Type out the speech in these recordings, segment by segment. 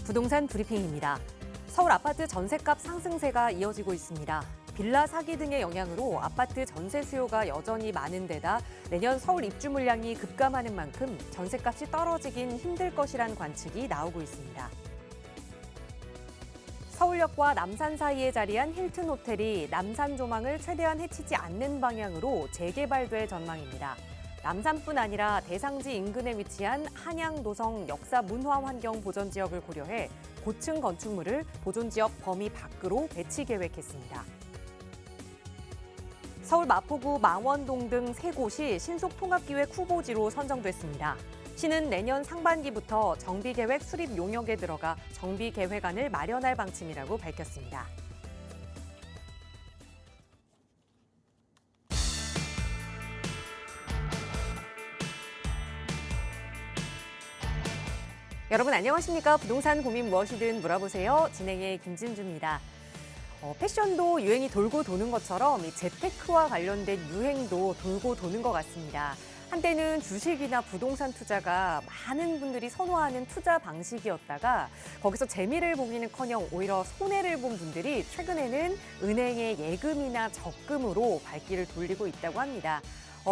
부동산 브리핑입니다. 서울 아파트 전셋값 상승세가 이어지고 있습니다. 빌라 사기 등의 영향으로 아파트 전세 수요가 여전히 많은 데다 내년 서울 입주 물량이 급감하는 만큼 전셋값이 떨어지긴 힘들 것이란 관측이 나오고 있습니다. 서울역과 남산 사이에 자리한 힐튼 호텔이 남산 조망을 최대한 해치지 않는 방향으로 재개발될 전망입니다. 남산뿐 아니라 대상지 인근에 위치한 한양도성 역사 문화 환경 보전 지역을 고려해 고층 건축물을 보존 지역 범위 밖으로 배치 계획했습니다. 서울 마포구 망원동 등 3곳이 신속통합기획 후보지로 선정됐습니다. 시는 내년 상반기부터 정비계획 수립 용역에 들어가 정비계획안을 마련할 방침이라고 밝혔습니다. 여러분 안녕하십니까? 부동산 고민 무엇이든 물어보세요. 진행의 김진주입니다. 패션도 유행이 돌고 도는 것처럼 이 재테크와 관련된 유행도 돌고 도는 것 같습니다. 한때는 주식이나 부동산 투자가 많은 분들이 선호하는 투자 방식이었다가 거기서 재미를 보기는커녕 오히려 손해를 본 분들이 최근에는 은행의 예금이나 적금으로 발길을 돌리고 있다고 합니다.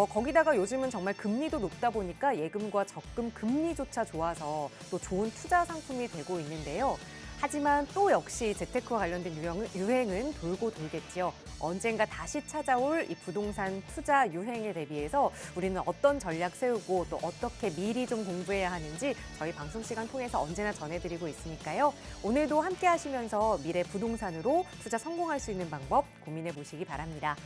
거기다가 요즘은 정말 금리도 높다 보니까 예금과 적금 금리조차 좋아서 또 좋은 투자 상품이 되고 있는데요. 하지만 또 역시 재테크와 관련된 유행은 돌고 돌겠지요. 언젠가 다시 찾아올 이 부동산 투자 유행에 대비해서 우리는 어떤 전략 세우고 또 어떻게 미리 좀 공부해야 하는지 저희 방송 시간 통해서 언제나 전해드리고 있으니까요. 오늘도 함께 하시면서 미래 부동산으로 투자 성공할 수 있는 방법 고민해 보시기 바랍니다.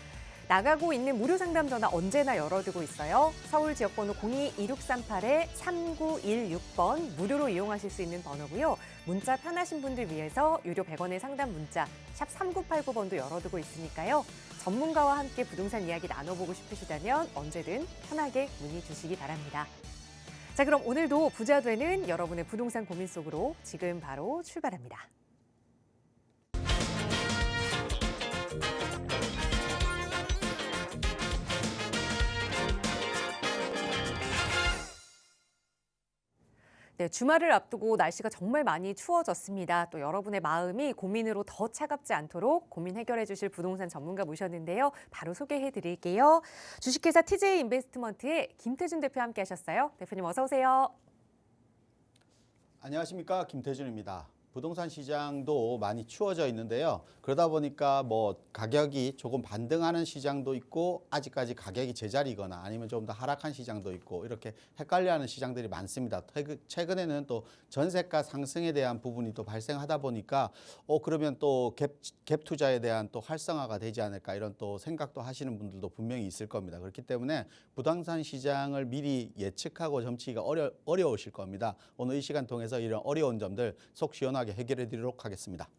나가고 있는 무료 상담 전화 언제나 열어두고 있어요. 서울 지역번호 02-2638-3916번 무료로 이용하실 수 있는 번호고요. 문자 편하신 분들 위해서 유료 100원의 상담 문자 샵 3989번도 열어두고 있으니까요. 전문가와 함께 부동산 이야기 나눠보고 싶으시다면 언제든 편하게 문의 주시기 바랍니다. 자, 그럼 오늘도 부자 되는 여러분의 부동산 고민 속으로 지금 바로 출발합니다. 네, 주말을 앞두고 날씨가 정말 많이 추워졌습니다. 또 여러분의 마음이 고민으로 더 차갑지 않도록 고민 해결해 주실 부동산 전문가 모셨는데요. 바로 소개해 드릴게요. 주식회사 TJ 인베스트먼트의 김태준 대표 함께 하셨어요. 대표님 어서 오세요. 안녕하십니까, 김태준입니다. 부동산 시장도 많이 추워져 있는데요. 그러다 보니까 가격이 조금 반등하는 시장도 있고 아직까지 가격이 제자리거나 아니면 좀 더 하락한 시장도 있고 이렇게 헷갈려하는 시장들이 많습니다. 최근에는 또 전세가 상승에 대한 부분이 또 발생하다 보니까 그러면 또 갭 투자에 대한 또 활성화가 되지 않을까 이런 또 생각도 하시는 분들도 분명히 있을 겁니다. 그렇기 때문에 부동산 시장을 미리 예측하고 점치기가 어려우실 겁니다. 오늘 이 시간 통해서 이런 어려운 점들 속 시원하게 해결해 드리도록 하겠습니다.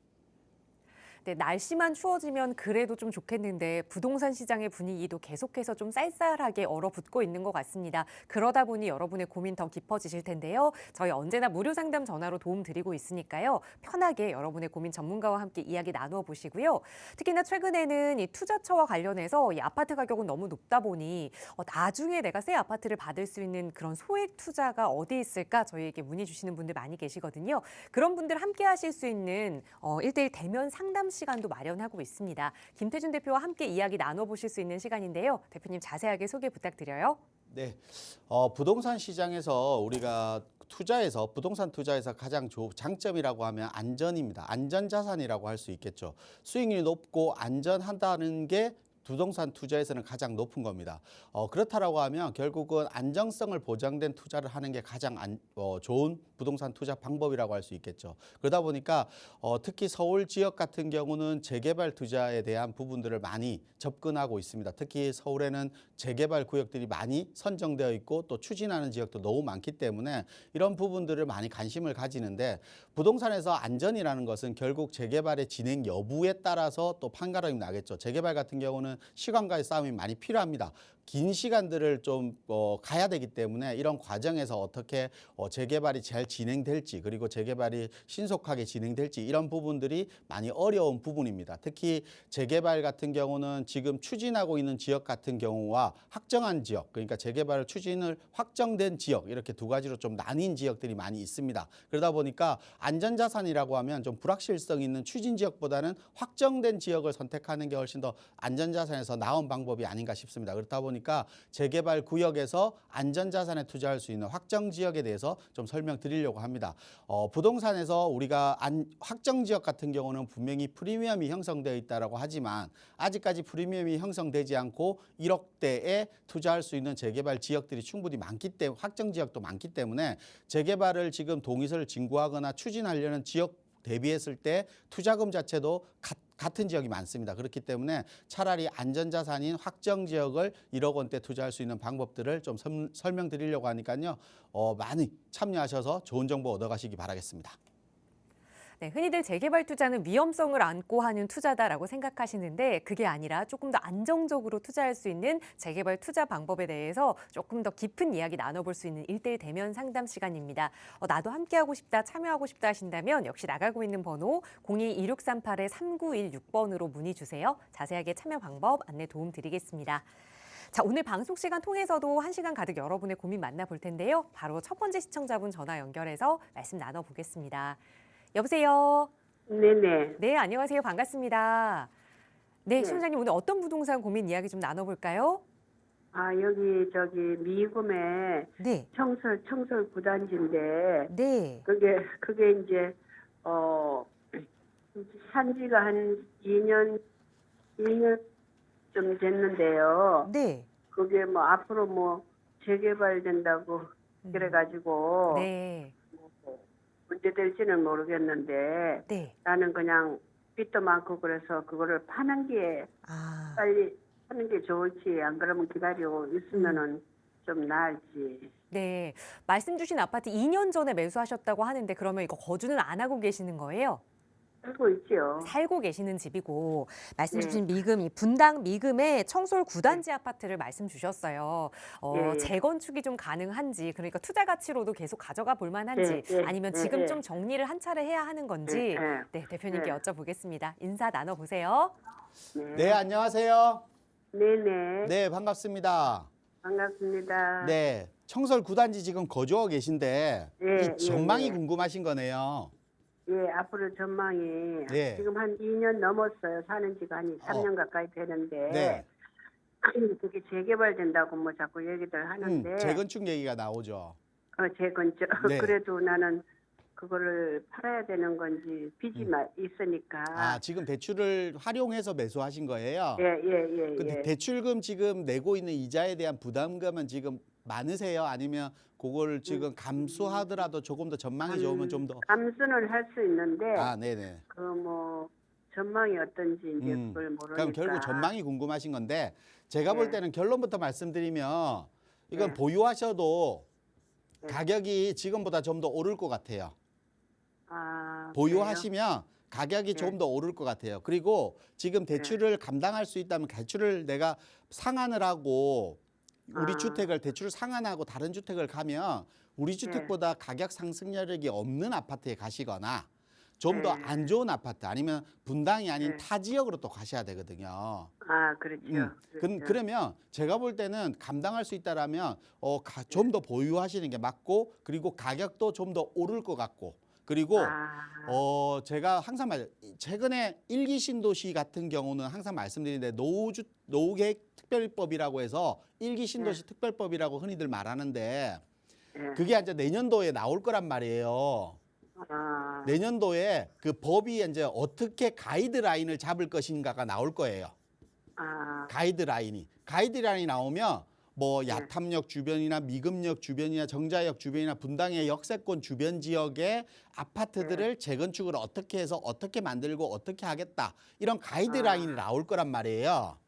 네, 날씨만 추워지면 그래도 좀 좋겠는데 부동산 시장의 분위기도 계속해서 좀 쌀쌀하게 얼어붙고 있는 것 같습니다. 그러다 보니 여러분의 고민 더 깊어지실 텐데요. 저희 언제나 무료 상담 전화로 도움 드리고 있으니까요. 편하게 여러분의 고민 전문가와 함께 이야기 나누어 보시고요. 특히나 최근에는 이 투자처와 관련해서 이 아파트 가격은 너무 높다 보니 나중에 내가 새 아파트를 받을 수 있는 그런 소액 투자가 어디 있을까 저희에게 문의 주시는 분들 많이 계시거든요. 그런 분들 함께 하실 수 있는 1대1 대면 상담 시간도 마련하고 있습니다. 김태준 대표와 함께 이야기 나눠보실 수 있는 시간인데요. 대표님 자세하게 소개 부탁드려요. 네, 부동산 시장에서 우리가 부동산 투자에서 가장 장점이라고 하면 안전입니다. 안전자산이라고 할 수 있겠죠. 수익률이 높고 안전하다는 게 부동산 투자에서는 가장 높은 겁니다. 그렇다라고 하면 결국은 안정성을 보장된 투자를 하는 게 가장 좋은 부동산 투자 방법이라고 할 수 있겠죠. 그러다 보니까 특히 서울 지역 같은 경우는 재개발 투자에 대한 부분들을 많이 접근하고 있습니다. 특히 서울에는 재개발 구역들이 많이 선정되어 있고 또 추진하는 지역도 너무 많기 때문에 이런 부분들을 많이 관심을 가지는데 부동산에서 안전이라는 것은 결국 재개발의 진행 여부에 따라서 또 판가름이 나겠죠. 재개발 같은 경우는 시간과의 싸움이 많이 필요합니다. 긴 시간들을 좀 가야 되기 때문에 이런 과정에서 어떻게 재개발이 잘 진행될지 그리고 재개발이 신속하게 진행될지 이런 부분들이 많이 어려운 부분입니다. 특히 재개발 같은 경우는 지금 추진하고 있는 지역 같은 경우와 확정한 지역, 그러니까 재개발 추진을 확정된 지역 이렇게 두 가지로 좀 나뉜 지역들이 많이 있습니다. 그러다 보니까 안전자산이라고 하면 좀 불확실성 있는 추진 지역보다는 확정된 지역을 선택하는 게 훨씬 더 안전자산에서 나은 방법이 아닌가 싶습니다. 그렇다 보니까 재개발 구역에서 안전자산에 투자할 수 있는 확정 지역에 대해서 좀 설명드리려고 합니다. 부동산에서 우리가 확정 지역 같은 경우는 분명히 프리미엄이 형성되어 있다고 하지만 아직까지 프리미엄이 형성되지 않고 1억대에 투자할 수 있는 재개발 지역들이 충분히 많기 때문에 확정 지역도 많기 때문에 재개발을 지금 동의서를 진구하거나 추진하려는 지역 대비했을 때 투자금 자체도 같은 지역이 많습니다. 그렇기 때문에 차라리 안전자산인 확정 지역을 1억 원대 투자할 수 있는 방법들을 좀 설명드리려고 하니까요. 많이 참여하셔서 좋은 정보 얻어가시기 바라겠습니다. 네, 흔히들 재개발 투자는 위험성을 안고 하는 투자다라고 생각하시는데 그게 아니라 조금 더 안정적으로 투자할 수 있는 재개발 투자 방법에 대해서 조금 더 깊은 이야기 나눠볼 수 있는 1:1 대면 상담 시간입니다. 나도 함께하고 싶다, 참여하고 싶다 하신다면 역시 나가고 있는 번호 02-2638-3916번으로 문의 주세요. 자세하게 참여 방법 안내 도움 드리겠습니다. 자, 오늘 방송 시간 통해서도 1시간 가득 여러분의 고민 만나볼 텐데요. 바로 첫 번째 시청자분 전화 연결해서 말씀 나눠보겠습니다. 여보세요. 네네. 네, 안녕하세요. 반갑습니다. 네, 네. 시청자님 오늘 어떤 부동산 고민 이야기 좀 나눠볼까요? 여기 미금에 네, 청설 9단지인데 네, 그게 이제 산지가 한 2년 좀 됐는데요. 네. 그게 뭐 앞으로 뭐 재개발된다고 그래가지고 네, 문제 될지는 모르겠는데 네. 나는 그냥 빚도 많고 그래서 그거를 파는 게 아, 빨리 하는 게 좋을지 안 그러면 기다리고 있으면은 좀 나을지. 네. 말씀 주신 아파트 2년 전에 매수하셨다고 하는데 그러면 이거 거주는 안 하고 계시는 거예요? 살고 있지요. 살고 계시는 집이고 말씀 네. 주신 미금이 분당 미금의 청솔 9단지 아파트를 말씀 주셨어요. 예, 예. 재건축이 좀 가능한지 그러니까 투자 가치로도 계속 가져가 볼 만한지 예, 예, 아니면 예, 지금 예. 좀 정리를 한 차례 해야 하는 건지 예, 네, 대표님께 예. 여쭤보겠습니다. 인사 나눠보세요. 네, 안녕하세요. 네네. 네, 반갑습니다. 반갑습니다. 네, 청설 9단지 지금 거주하고 계신데 예, 이 전망이 예. 궁금하신 거네요. 예, 앞으로 전망이 네. 지금 한 2년 넘었어요. 사는 지가 한 3년 가까이 되는데 네, 그게 재개발된다고 뭐 자꾸 얘기들 하는데 재건축 얘기가 나오죠. 재건축 네. 그래도 나는 그거를 팔아야 되는 건지 빚이 있으니까. 지금 대출을 활용해서 매수하신 거예요? 예. 근데 대출금 지금 내고 있는 이자에 대한 부담금은 지금 많으세요? 아니면 그걸 지금 감수하더라도 조금 더 전망이 좋으면 좀 더. 감수는 할 수 있는데 네네. 그 뭐 전망이 어떤지 이제 그걸 모르니까. 그럼 결국 전망이 궁금하신 건데 제가 볼 네. 때는 결론부터 말씀드리면 이건 네. 보유하셔도 네. 가격이 지금보다 좀 더 오를 것 같아요. 그래요? 보유하시면 가격이 네. 좀 더 오를 것 같아요. 그리고 지금 대출을 감당할 수 있다면 대출을 내가 상환을 하고 우리 주택을 대출을 상환하고 다른 주택을 가면 우리 주택보다 가격 상승 여력이 없는 아파트에 가시거나 좀 더 안 좋은 아파트 아니면 분당이 아닌 네. 타 지역으로 또 가셔야 되거든요. 그렇죠. 그러면 제가 볼 때는 감당할 수 있다라면 좀 더 보유하시는 게 맞고 그리고 가격도 좀 더 오를 것 같고 그리고 제가 항상 최근에 1기 신도시 같은 경우는 항상 말씀드리는데 노후계획 특별법이라고 해서 1기 신도시 특별법이라고 흔히들 말하는데 그게 이제 내년도에 나올 거란 말이에요. 내년도에 그 법이 이제 어떻게 가이드라인을 잡을 것인가가 나올 거예요. 가이드라인이 나오면 뭐 야탐역 주변이나 미금역 주변이나 정자역 주변이나 분당의 역세권 주변 지역의 아파트들을 재건축을 어떻게 해서 어떻게 만들고 어떻게 하겠다 이런 가이드라인이 나올 거란 말이에요.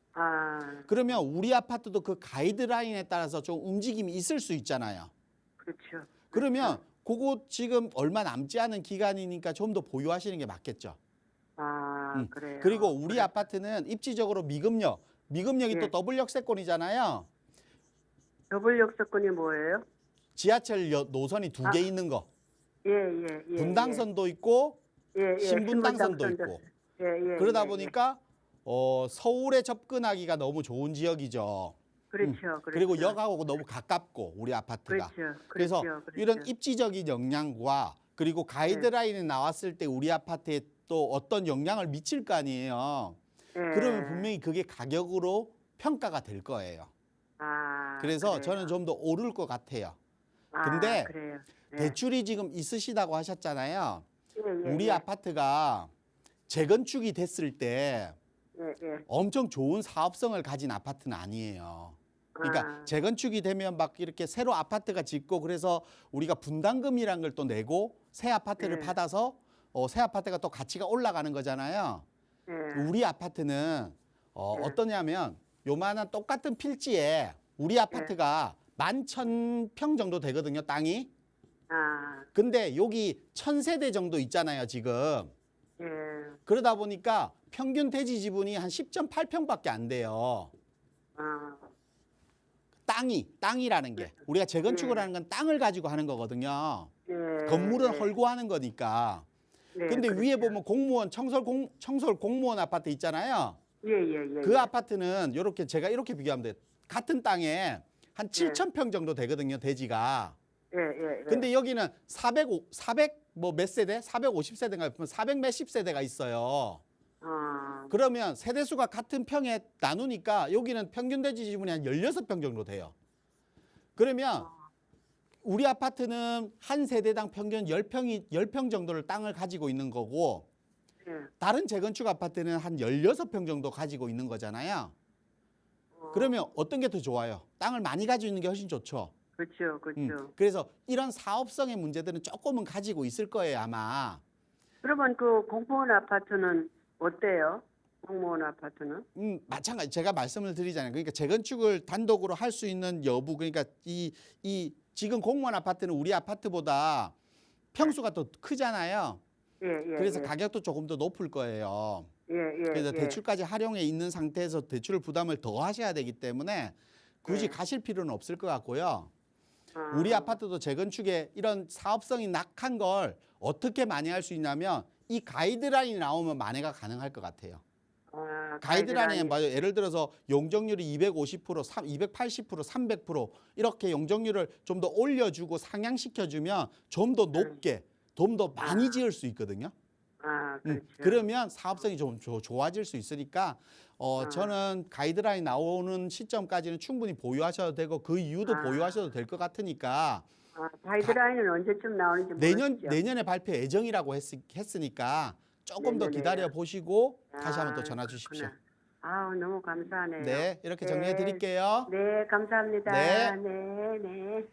그러면 우리 아파트도 그 가이드라인에 따라서 좀 움직임이 있을 수 있잖아요. 그렇죠. 그러면 그거 지금 얼마 남지 않은 기간이니까 좀 더 보유하시는 게 맞겠죠. 그래요. 그리고 우리 아파트는 입지적으로 미금역이 또 더블 역세권이잖아요. 더블 역세권이 뭐예요? 지하철 노선이 두 개 있는 거. 예. 분당선도 있고 예. 신분당선도 있고. 예. 그러다 보니까 서울에 접근하기가 너무 좋은 지역이죠. 그렇죠. 그리고 역하고 너무 가깝고 우리 아파트가. 그렇죠. 그래서 그렇죠. 이런 입지적인 영향과 그리고 가이드라인이 나왔을 때 우리 아파트에 또 어떤 영향을 미칠 거 아니에요. 예. 그러면 분명히 그게 가격으로 평가가 될 거예요. 그래서 그래요. 저는 좀 더 오를 것 같아요. 근데 그래요. 예. 대출이 지금 있으시다고 하셨잖아요. 예. 우리 아파트가 재건축이 됐을 때 예. 엄청 좋은 사업성을 가진 아파트는 아니에요. 그러니까 재건축이 되면 막 이렇게 새로 아파트가 짓고 그래서 우리가 분담금이라는 걸 또 내고 새 아파트를 네. 받아서 새 아파트가 또 가치가 올라가는 거잖아요. 예. 우리 아파트는 어떠냐면 요만한 똑같은 필지에 우리 아파트가 11,000평 정도 되거든요, 땅이. 근데 여기 1,000세대 정도 있잖아요, 지금. 예. 그러다 보니까 평균 대지 지분이 한 10.8평밖에 안 돼요. 땅이라는 게 우리가 재건축을 하는 건 땅을 가지고 하는 거거든요. 예. 건물은 헐고 하는 거니까. 네, 근데 그렇죠. 위에 보면 공무원 청솔 공무원 아파트 있잖아요. 예. 그 아파트는 이렇게 제가 이렇게 비교하면 돼요. 같은 땅에 한 7,000평 정도 되거든요, 대지가. 예. 근데 여기는 400 뭐 몇 세대? 450세대인가 400 몇십 세대가 있어요. 그러면 세대수가 같은 평에 나누니까 여기는 평균 대지 지분이 한 16평 정도 돼요. 그러면 우리 아파트는 한 세대당 평균 10평 정도를 땅을 가지고 있는 거고 예. 다른 재건축 아파트는 한 16평 정도 가지고 있는 거잖아요. 그러면 어떤 게 더 좋아요? 땅을 많이 가지고 있는 게 훨씬 좋죠. 그렇죠. 그래서 이런 사업성의 문제들은 조금은 가지고 있을 거예요, 아마. 그러면 그 공무원 아파트는 어때요? 공무원 아파트는? 마찬가지. 제가 말씀을 드리잖아요. 그러니까 재건축을 단독으로 할 수 있는 여부. 그러니까 이 지금 공무원 아파트는 우리 아파트보다 평수가 더 크잖아요. 예. 그래서 가격도 조금 더 높을 거예요. 예. 그래서 대출까지 활용해 있는 상태에서 대출 부담을 더 하셔야 되기 때문에 굳이 가실 필요는 없을 것 같고요. 우리 아파트도 재건축에 이런 사업성이 낙한 걸 어떻게 만회할 수 있냐면 이 가이드라인이 나오면 만회가 가능할 것 같아요. 가이드라인에 맞아요. 예를 들어서 용적률이 250%, 280%, 300% 이렇게 용적률을 좀 더 올려주고 상향시켜주면 좀 더 높게, 좀 더 많이 지을 수 있거든요. 그렇죠. 그러면 사업성이 좀 좋아질 수 있으니까 저는 가이드라인 나오는 시점까지는 충분히 보유하셔도 되고 그 이후도 보유하셔도 될 것 같으니까 가이드라인은 언제쯤 나오는지 모르겠죠. 내년에 발표 예정이라고 했으니까 조금 더 네네네. 기다려 보시고 다시 한번 또 전화 주십시오. 너무 감사하네요. 네, 이렇게 정리해 드릴게요. 네, 감사합니다. 네. 네.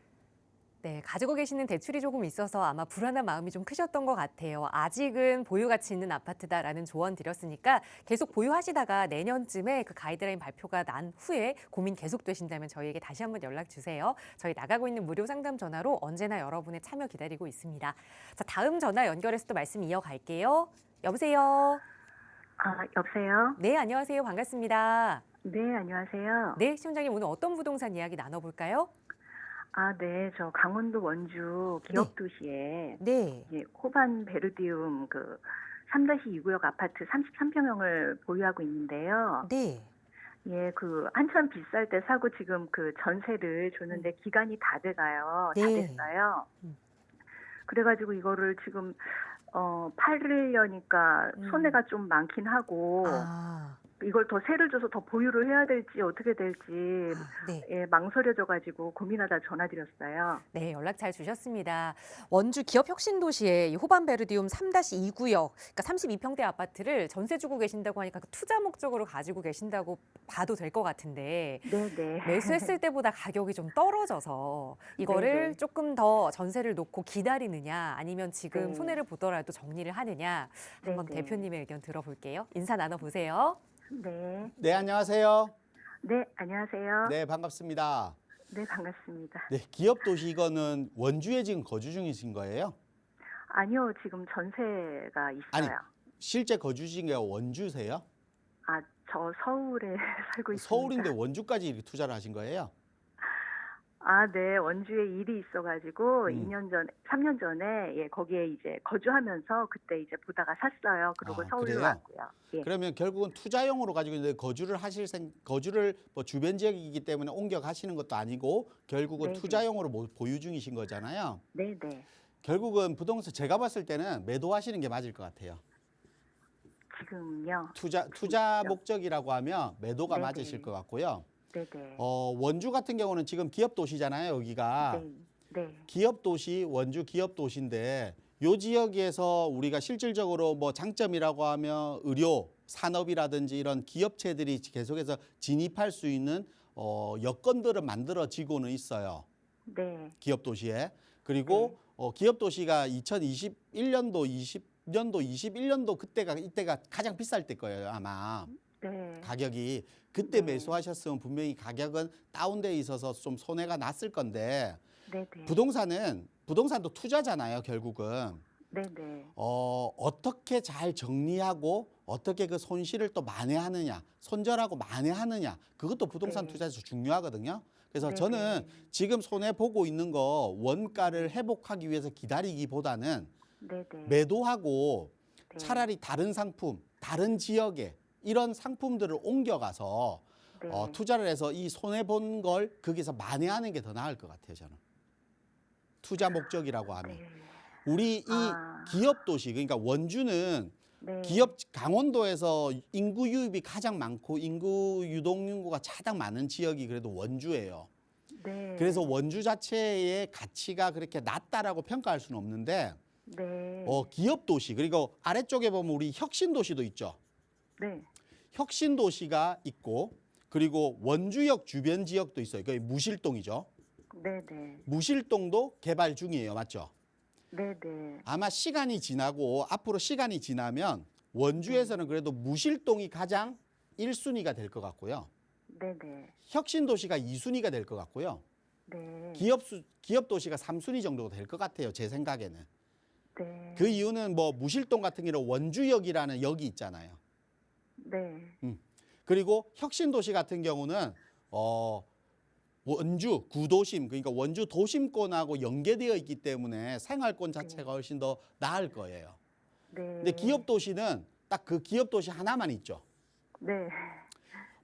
네, 가지고 계시는 대출이 조금 있어서 아마 불안한 마음이 좀 크셨던 것 같아요. 아직은 보유 가치 있는 아파트다라는 조언 드렸으니까 계속 보유하시다가 내년쯤에 그 가이드라인 발표가 난 후에 고민 계속되신다면 저희에게 다시 한번 연락 주세요. 저희 나가고 있는 무료 상담 전화로 언제나 여러분의 참여 기다리고 있습니다. 자, 다음 전화 연결해서 또 말씀 이어갈게요. 여보세요. 여보세요? 네, 안녕하세요. 반갑습니다. 네, 안녕하세요. 네, 시청자님 오늘 어떤 부동산 이야기 나눠볼까요? 네, 저 강원도 원주 기업도시에 네. 호반 베르디움 3-2구역 아파트 33평형을 보유하고 있는데요. 네. 한참 비쌀 때 사고 지금 전세를 줬는데 기간이 다 돼가요. 다 네. 됐어요. 그래가지고 이거를 지금 팔으려니까 손해가 좀 많긴 하고 이걸 더 세를 줘서 더 보유를 해야 될지 어떻게 될지 네. 망설여져가지고 고민하다 전화드렸어요. 네, 연락 잘 주셨습니다. 원주 기업혁신도시의 이 호반베르디움 3-2구역, 그러니까 32평대 아파트를 전세 주고 계신다고 하니까 투자 목적으로 가지고 계신다고 봐도 될 것 같은데 네네. 매수했을 때보다 가격이 좀 떨어져서 이거를 네네. 조금 더 전세를 놓고 기다리느냐 아니면 지금 네. 손해를 보더라도 정리를 하느냐 한번 네네. 대표님의 의견 들어볼게요. 인사 나눠보세요. 네. 네, 안녕하세요. 네, 안녕하세요. 네, 반갑습니다. 네, 반갑습니다. 네, 기업도시 이거는 원주에 지금 거주 중이신 거예요? 아니요, 지금 전세가 있어요. 아니, 실제 거주 중이가 원주세요? 저 서울에 살고 있습니다. 서울인데 원주까지 이렇게 투자를 하신 거예요? 네. 원주에 일이 있어가지고 음. 3년 전에 예, 거기에 이제 거주하면서 그때 이제 보다가 샀어요. 그리고 서울로 그래요? 왔고요. 예. 그러면 결국은 투자용으로 가지고 이제 거주를 뭐 주변 지역이기 때문에 옮겨 가시는 것도 아니고 결국은 네네. 투자용으로 보유 중이신 거잖아요. 네네. 결국은 부동산 제가 봤을 때는 매도하시는 게 맞을 것 같아요. 지금요. 투자 목적이라고 하면 매도가 네네. 맞으실 것 같고요. 네네. 원주 같은 경우는 지금 기업 도시잖아요, 여기가. 네. 네. 기업 도시, 원주 기업 도시인데 요 지역에서 우리가 실질적으로 뭐 장점이라고 하면 의료, 산업이라든지 이런 기업체들이 계속해서 진입할 수 있는 여건들은 만들어지고는 있어요. 네. 기업 도시에. 그리고 기업 도시가 2021년도, 20년도, 21년도 이때가 가장 비쌀 때 거예요, 아마. 네. 가격이 그때 네. 매수하셨으면 분명히 가격은 다운돼 있어서 좀 손해가 났을 건데 네네. 부동산도 투자잖아요, 결국은. 네네. 어떻게 잘 정리하고 어떻게 그 손실을 또 만회하느냐, 손절하고 만회하느냐, 그것도 부동산 네. 투자에서 중요하거든요. 그래서 네네. 저는 지금 손해 보고 있는 거 원가를 회복하기 위해서 기다리기보다는 네네. 매도하고 네. 차라리 다른 상품, 다른 지역에 이런 상품들을 옮겨가서 네. 투자를 해서 이 손해 본 걸 거기서 만회하는 게 더 나을 것 같아요, 저는. 투자 목적이라고 하면. 네. 우리 이 기업 도시, 그러니까 원주는 네. 강원도에서 인구 유입이 가장 많고 인구 유동 인구가 가장 많은 지역이 그래도 원주예요. 네. 그래서 원주 자체의 가치가 그렇게 낮다라고 평가할 수는 없는데 네. 기업 도시, 그리고 아래쪽에 보면 우리 혁신 도시도 있죠. 네. 혁신 도시가 있고 그리고 원주역 주변 지역도 있어요. 그게 무실동이죠. 네네. 무실동도 개발 중이에요. 맞죠? 네네. 아마 시간이 지나고 앞으로 시간이 지나면 원주에서는 그래도 무실동이 가장 1순위가 될 것 같고요. 네네. 혁신 도시가 2순위가 될 것 같고요. 네. 기업 도시가 3순위 정도가 될 것 같아요. 제 생각에는. 네. 그 이유는 뭐 무실동 같은 경우는 원주역이라는 역이 있잖아요. 네. 그리고 혁신 도시 같은 경우는 원주 구도심, 그러니까 원주 도심권하고 연계되어 있기 때문에 생활권 자체가 훨씬 더 나을 거예요. 네. 근데 기업 도시는 딱 그 기업 도시 하나만 있죠. 네.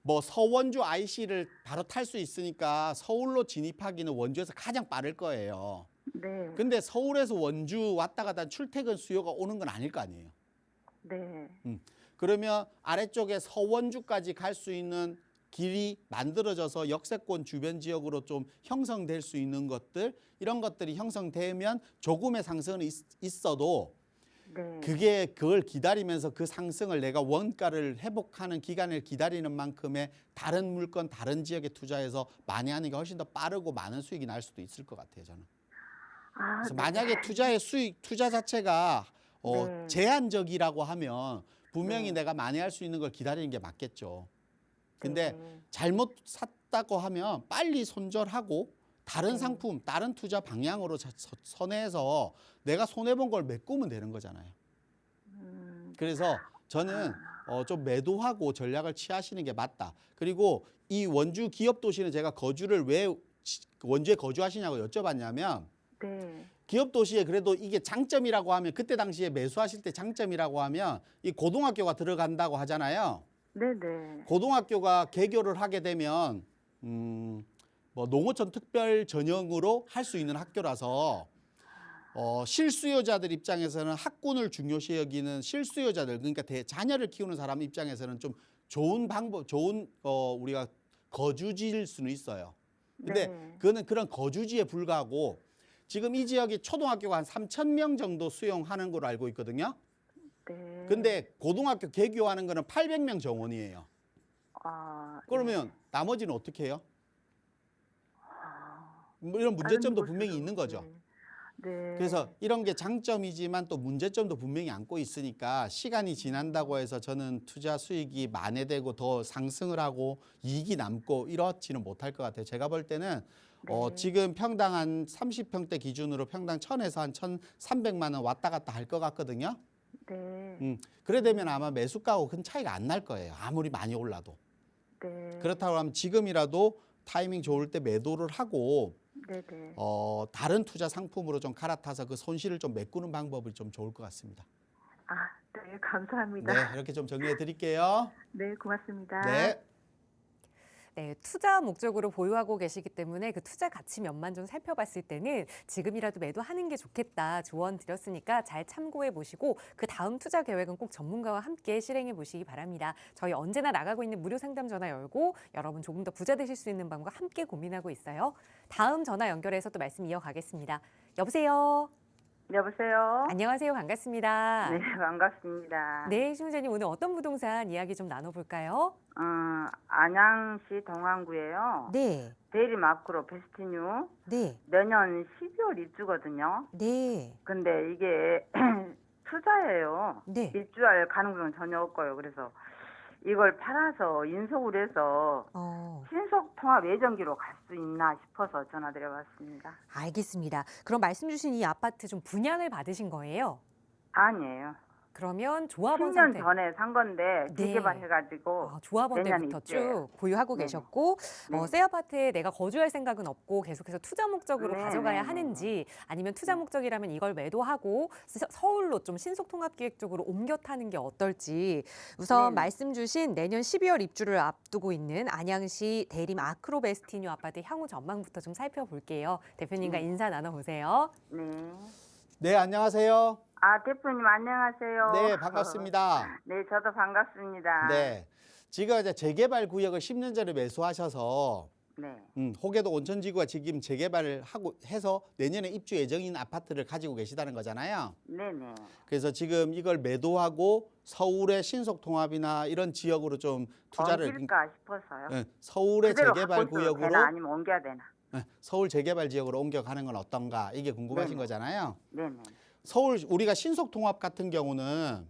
뭐 서원주 IC를 바로 탈 수 있으니까 서울로 진입하기는 원주에서 가장 빠를 거예요. 네. 근데 서울에서 원주 왔다 갔다 출퇴근 수요가 오는 건 아닐 거 아니에요. 네. 그러면 아래쪽에 서원주까지 갈 수 있는 길이 만들어져서 역세권 주변 지역으로 좀 형성될 수 있는 것들, 이런 것들이 형성되면 조금의 상승은 있어도 네. 그걸 기다리면서 그 상승을 내가 원가를 회복하는 기간을 기다리는 만큼의 다른 물건, 다른 지역에 투자해서 많이 하는 게 훨씬 더 빠르고 많은 수익이 날 수도 있을 것 같아요, 저는. 그래서 네. 만약에 투자 자체가 네. 제한적이라고 하면 분명히 네. 내가 많이 할 수 있는 걸 기다리는 게 맞겠죠. 근데 네. 잘못 샀다고 하면 빨리 손절하고 다른 네. 상품, 다른 투자 방향으로 선회해서 내가 손해본 걸 메꾸면 되는 거잖아요. 그래서 저는 좀 매도하고 전략을 취하시는 게 맞다. 그리고 이 원주 기업 도시는 제가 거주를 왜 원주에 거주하시냐고 여쭤봤냐면 네. 기업 도시에 그래도 이게 장점이라고 하면 그때 당시에 매수하실 때 장점이라고 하면 이 고등학교가 들어간다고 하잖아요. 네네. 고등학교가 개교를 하게 되면 뭐 농어촌 특별 전형으로 할 수 있는 학교라서 실수요자들 입장에서는 학군을 중요시 여기는 실수요자들, 그러니까 자녀를 키우는 사람 입장에서는 좀 좋은 방법, 우리가 거주지일 수는 있어요. 근데 네. 그거는 그런 거주지에 불과하고 지금 이 지역이 초등학교가 한 3,000명 정도 수용하는 걸로 알고 있거든요. 네. 근데 고등학교 개교하는 거는 800명 정원이에요. 그러면 나머지는 어떻게 해요? 뭐 이런 문제점도 분명히 있는 거죠. 네. 그래서 이런 게 장점이지만 또 문제점도 분명히 안고 있으니까 시간이 지난다고 해서 저는 투자 수익이 만회되고 더 상승을 하고 이익이 남고 이렇지는 못할 것 같아요. 제가 볼 때는 지금 평당 한 30평대 기준으로 평당 1,000에서 한 1,300만 원 왔다 갔다 할 것 같거든요. 네. 그래 되면 아마 매수가하고 큰 차이가 안 날 거예요. 아무리 많이 올라도. 네. 그렇다고 하면 지금이라도 타이밍 좋을 때 매도를 하고 네네. 다른 투자 상품으로 좀 갈아타서 그 손실을 좀 메꾸는 방법이 좀 좋을 것 같습니다. 아, 네, 감사합니다. 네, 이렇게 좀 정리해 드릴게요. 네, 고맙습니다. 네. 네, 투자 목적으로 보유하고 계시기 때문에 그 투자 가치 면만 좀 살펴봤을 때는 지금이라도 매도하는 게 좋겠다 조언 드렸으니까 잘 참고해 보시고 그 다음 투자 계획은 꼭 전문가와 함께 실행해 보시기 바랍니다. 저희 언제나 나가고 있는 무료 상담 전화 열고 여러분 조금 더 부자 되실 수 있는 방법과 함께 고민하고 있어요. 다음 전화 연결해서 또 말씀 이어가겠습니다. 여보세요. 여보세요? 안녕하세요. 반갑습니다. 네, 반갑습니다. 네, 시청자님 오늘 어떤 부동산 이야기 좀 나눠볼까요? 안양시 동안구예요. 네, 대리 마크로 베스티뉴. 네, 내년 12월 입주거든요. 네, 근데 이게 투자예요. 네. 입주할 가능성은 전혀 없고요. 그래서 이걸 팔아서 인석을 해서 신속 통합 예정기로 갈 수 있나 싶어서 전화드려봤습니다. 알겠습니다. 그럼 말씀 주신 이 아파트 좀 분양을 받으신 거예요? 아니에요. 그러면 조합원 10년 상태. 전에 산 건데 네. 재개발해가지고 조합원 내년 때부터 입주예요. 쭉 보유하고 네네. 계셨고 네. 새 아파트에 내가 거주할 생각은 없고 계속해서 투자 목적으로 네, 가져가야 네, 하는지 아니면 투자 네. 목적이라면 이걸 매도하고 서울로 좀 신속통합기획 쪽으로 옮겨 타는 게 어떨지 우선 네. 말씀 주신 내년 12월 입주를 앞두고 있는 안양시 대림 아크로베스티뉴 아파트 향후 전망부터 좀 살펴볼게요. 대표님과 네. 인사 나눠보세요. 네. 네, 안녕하세요. 대표님 안녕하세요. 네, 반갑습니다. 네, 저도 반갑습니다. 네. 지금 이제 재개발 구역을 10년 전에 매수하셔서 네. 호계도 온천지구가 지금 재개발을 하고 해서 내년에 입주 예정인 아파트를 가지고 계시다는 거잖아요. 네네. 그래서 지금 이걸 매도하고 서울의 신속통합이나 이런 지역으로 좀 투자를 옮길까 싶어서요. 서울의 그대로 재개발 갖고 있어도 구역으로 되나 아니면 옮겨야 되나? 서울 재개발 지역으로 옮겨가는 건 어떤가 이게 궁금하신 네네. 거잖아요. 네네. 서울 우리가 신속통합 같은 경우는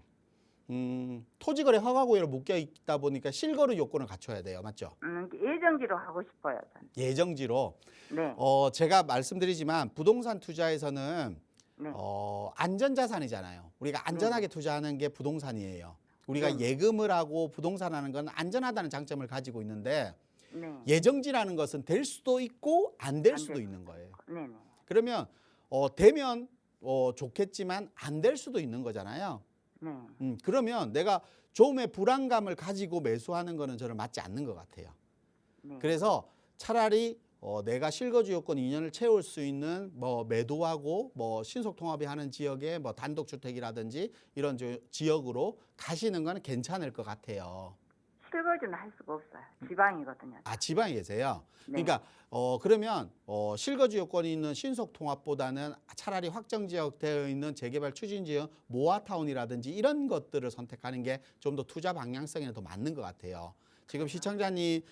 토지거래 허가구역으로 묶여 있다 보니까 실거주 요건을 갖춰야 돼요. 맞죠? 예정기로 하고 싶어요. 저는. 예정지로. 네. 제가 말씀드리지만 부동산 투자에서는 네. 안전자산이잖아요. 우리가 안전하게 투자하는 게 부동산이에요. 우리가 네. 예금을 하고 부동산 하는 건 안전하다는 장점을 가지고 있는데 네. 예정지라는 것은 될 수도 있고 안 될 안 수도 될 있는 거예요. 네네. 그러면 되면 좋겠지만 안 될 수도 있는 거잖아요. 네. 그러면 내가 조금의 불안감을 가지고 매수하는 거는 저는 맞지 않는 것 같아요. 네. 그래서 차라리 내가 실거주 요건 2년을 채울 수 있는 매도하고 신속 통합이 하는 지역의 단독주택이라든지 이런 지역으로 가시는 건 괜찮을 것 같아요. 실거주는 할 수가 없어요. 지방이거든요. 지방에 계세요. 네. 그러니까 그러면 실거주 요건이 있는 신속 통합보다는 차라리 확정 지역 되어 있는 재개발 추진 지역 모아타운이라든지 이런 것들을 선택하는 게 좀 더 투자 방향성에 더 맞는 것 같아요. 지금 시청자님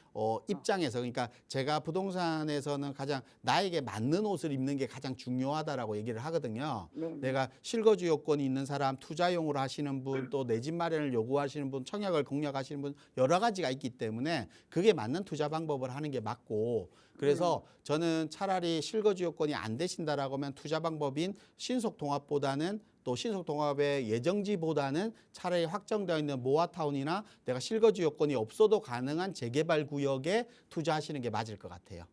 입장에서 그러니까 제가 부동산에서는 가장 나에게 맞는 옷을 입는 게 가장 중요하다라고 얘기를 하거든요. 네네. 내가 실거주 요건이 있는 사람, 투자용으로 하시는 분, 또 내 집 마련을 요구하시는 분, 청약을 공략하시는 분 여러 가지가 있기 때문에 그게 맞는 투자 방법을 하는 게 맞고 그래서 저는 차라리 실거주 요건이 안 되신다라고 하면 투자 방법인 신속 통합보다는 또 신속 통합의 예정지보다는 차라리 확정되어 있는 모아타운이나 내가 실거주 요건이 없어도 가능한 재개발 구역에 투자하시는 게 맞을 것 같아요.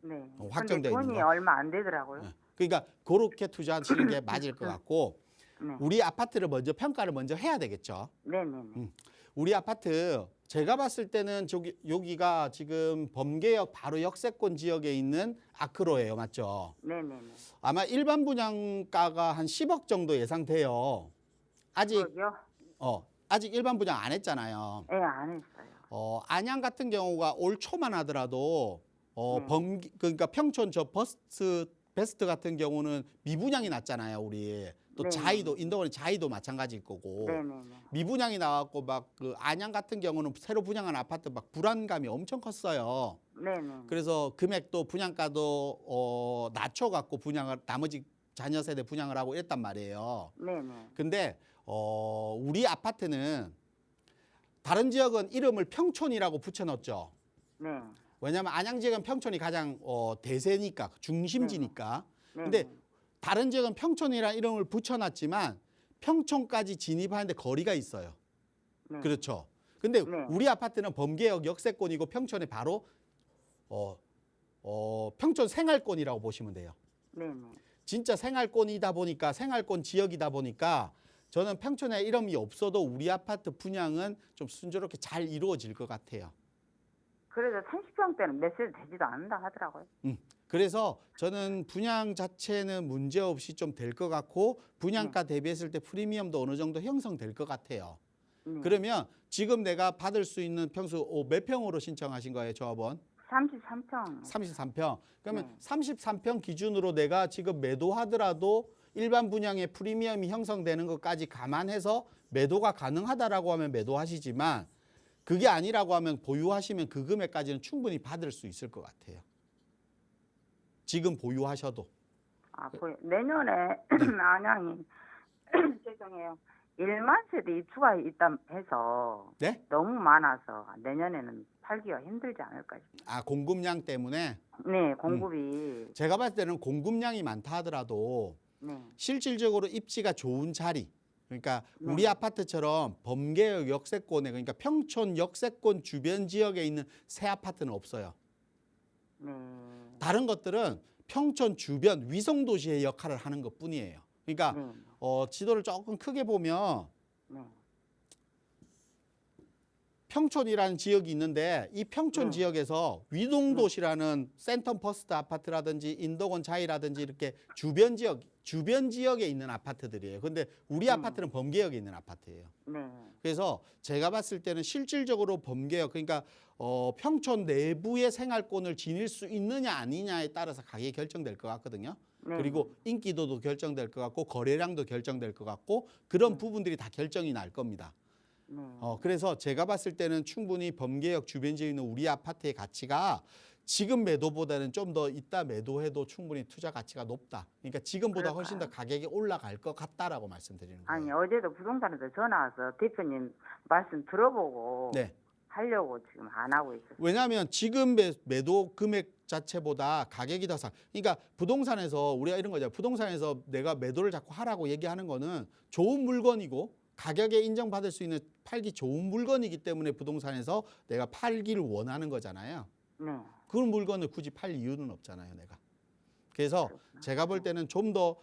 네. 확정되어 근데 있는 돈이 거. 얼마 안 되더라고요. 그러니까 그렇게 투자하시는 게 맞을 것 같고 네. 우리 아파트를 평가를 먼저 해야 되겠죠. 네네네. 우리 아파트 제가 봤을 때는 여기가 지금 범계역 바로 역세권 지역에 있는 아크로예요. 맞죠? 네네네. 아마 일반 분양가가 한 10억 정도 예상돼요. 아직 그러게요? 아직 일반 분양 안 했잖아요. 네, 안 했어요. 안양 같은 경우가 올 초만 하더라도 네. 그러니까 평촌 베스트 같은 경우는 미분양이 났잖아요. 우리 또 네. 자이도 인도원의 자이도 마찬가지일 거고 네네네. 미분양이 나왔고 막 그 안양 같은 경우는 새로 분양한 아파트 막 불안감이 엄청 컸어요. 네네. 그래서 금액도 분양가도 낮춰갖고 나머지 자녀 세대 분양을 하고 이랬단 말이에요. 네네. 근데 우리 아파트는 다른 지역은 이름을 평촌이라고 붙여놨죠. 네. 왜냐하면 안양 지역은 평촌이 가장 대세니까 중심지니까. 네. 근데 다른 지역은 평촌이라는 이름을 붙여놨지만 평촌까지 진입하는데 거리가 있어요. 네. 그렇죠. 근데 네. 우리 아파트는 범계역 역세권이고 평촌에 바로 평촌 생활권이라고 보시면 돼요. 네네. 진짜 생활권이다 보니까 생활권 지역이다 보니까 저는 평촌에 이름이 없어도 우리 아파트 분양은 좀 순조롭게 잘 이루어질 것 같아요. 그래도 30평대는 몇 세도 되지도 않는다 하더라고요. 그래서 저는 분양 자체는 문제 없이 좀 될 것 같고 분양가 대비했을 때 프리미엄도 어느 정도 형성될 것 같아요. 그러면 지금 내가 받을 수 있는 평수 몇 평으로 신청하신 거예요, 조합원? 33평. 33평. 그러면 네. 33평 기준으로 내가 지금 매도하더라도 일반 분양의 프리미엄이 형성되는 것까지 감안해서 매도가 가능하다라고 하면 매도하시지만 그게 아니라고 하면 보유하시면 그 금액까지는 충분히 받을 수 있을 것 같아요. 지금 보유하셔도. 내년에 안양이 죄송해요. 1만 세대 입주가 있다 해서 네? 너무 많아서 내년에는 팔기가 힘들지 않을까 싶어요. 아, 공급량 때문에? 네, 공급이. 제가 봤을 때는 공급량이 많다 하더라도 네. 실질적으로 입지가 좋은 자리, 그러니까 네. 우리 아파트처럼 범계역 역세권에, 그러니까 평촌 역세권 주변 지역에 있는 새 아파트는 없어요. 네. 다른 것들은 평촌 주변 위성도시의 역할을 하는 것뿐이에요. 그러니까 네. 지도를 조금 크게 보면 네. 평촌이라는 지역이 있는데 이 평촌 지역에서 위동도시라는 센텀 퍼스트 아파트라든지 인도건 자이라든지 이렇게 주변 지역에 있는 아파트들이에요. 근데 우리 아파트는 범계역에 있는 아파트예요. 네. 그래서 제가 봤을 때는 실질적으로 범계역, 그러니까 평촌 내부의 생활권을 지닐 수 있느냐 아니냐에 따라서 가격이 결정될 것 같거든요. 네. 그리고 인기도도 결정될 것 같고 거래량도 결정될 것 같고 그런 부분들이 다 결정이 날 겁니다. 네. 그래서 제가 봤을 때는 충분히 범계역 주변 지역에 있는 우리 아파트의 가치가 지금 매도보다는 좀 더 이따 매도해도 충분히 투자 가치가 높다. 그러니까 지금보다 훨씬 더 가격이 올라갈 것 같다라고 말씀드리는 거예요. 아니, 어제도 부동산에서 전화 와서 대표님 말씀 들어보고 네. 하려고 지금 안 하고 있어요. 왜냐하면 지금 매도 금액 자체보다 가격이 더 상. 그러니까 부동산에서 우리가 이런 거죠. 부동산에서 내가 매도를 자꾸 하라고 얘기하는 거는 좋은 물건이고 가격에 인정받을 수 있는 팔기 좋은 물건이기 때문에 부동산에서 내가 팔기를 원하는 거잖아요. 네. 그런 물건을 굳이 팔 이유는 없잖아요, 내가. 그래서 제가 볼 때는 좀 더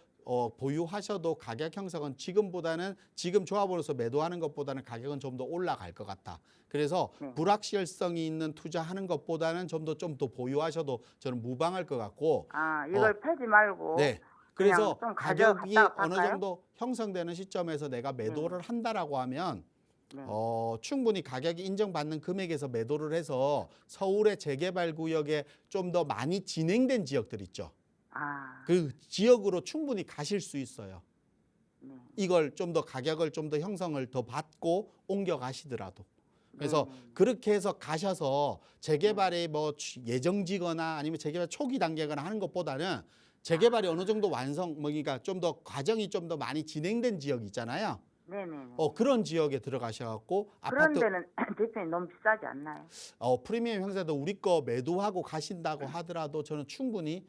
보유하셔도 가격 형성은 지금 조합으로서 매도하는 것보다는 가격은 좀 더 올라갈 것 같다. 그래서 불확실성이 있는 투자하는 것보다는 좀 더 보유하셔도 저는 무방할 것 같고. 이걸 팔지 말고. 네. 그래서 좀 가격이 가져갔다 어느 팔까요? 정도 형성되는 시점에서 내가 매도를 한다라고 하면 네. 충분히 가격이 인정받는 금액에서 매도를 해서 서울의 재개발 구역에 좀 더 많이 진행된 지역들 있죠. 그 지역으로 충분히 가실 수 있어요. 네. 이걸 좀 더 가격을 좀 더 형성을 더 받고 옮겨 가시더라도. 그래서 그렇게 해서 가셔서 재개발에 뭐 예정지거나 아니면 재개발 초기 단계거나 하는 것보다는 재개발이 어느 정도 그러니까 좀 더 과정이 좀 더 많이 진행된 지역 있잖아요. 네네. 그런 지역에 들어가셔갖고 그런 아파트 데는 대표님 너무 비싸지 않나요? 프리미엄 형사도 우리 거 매도하고 가신다고 하더라도 저는 충분히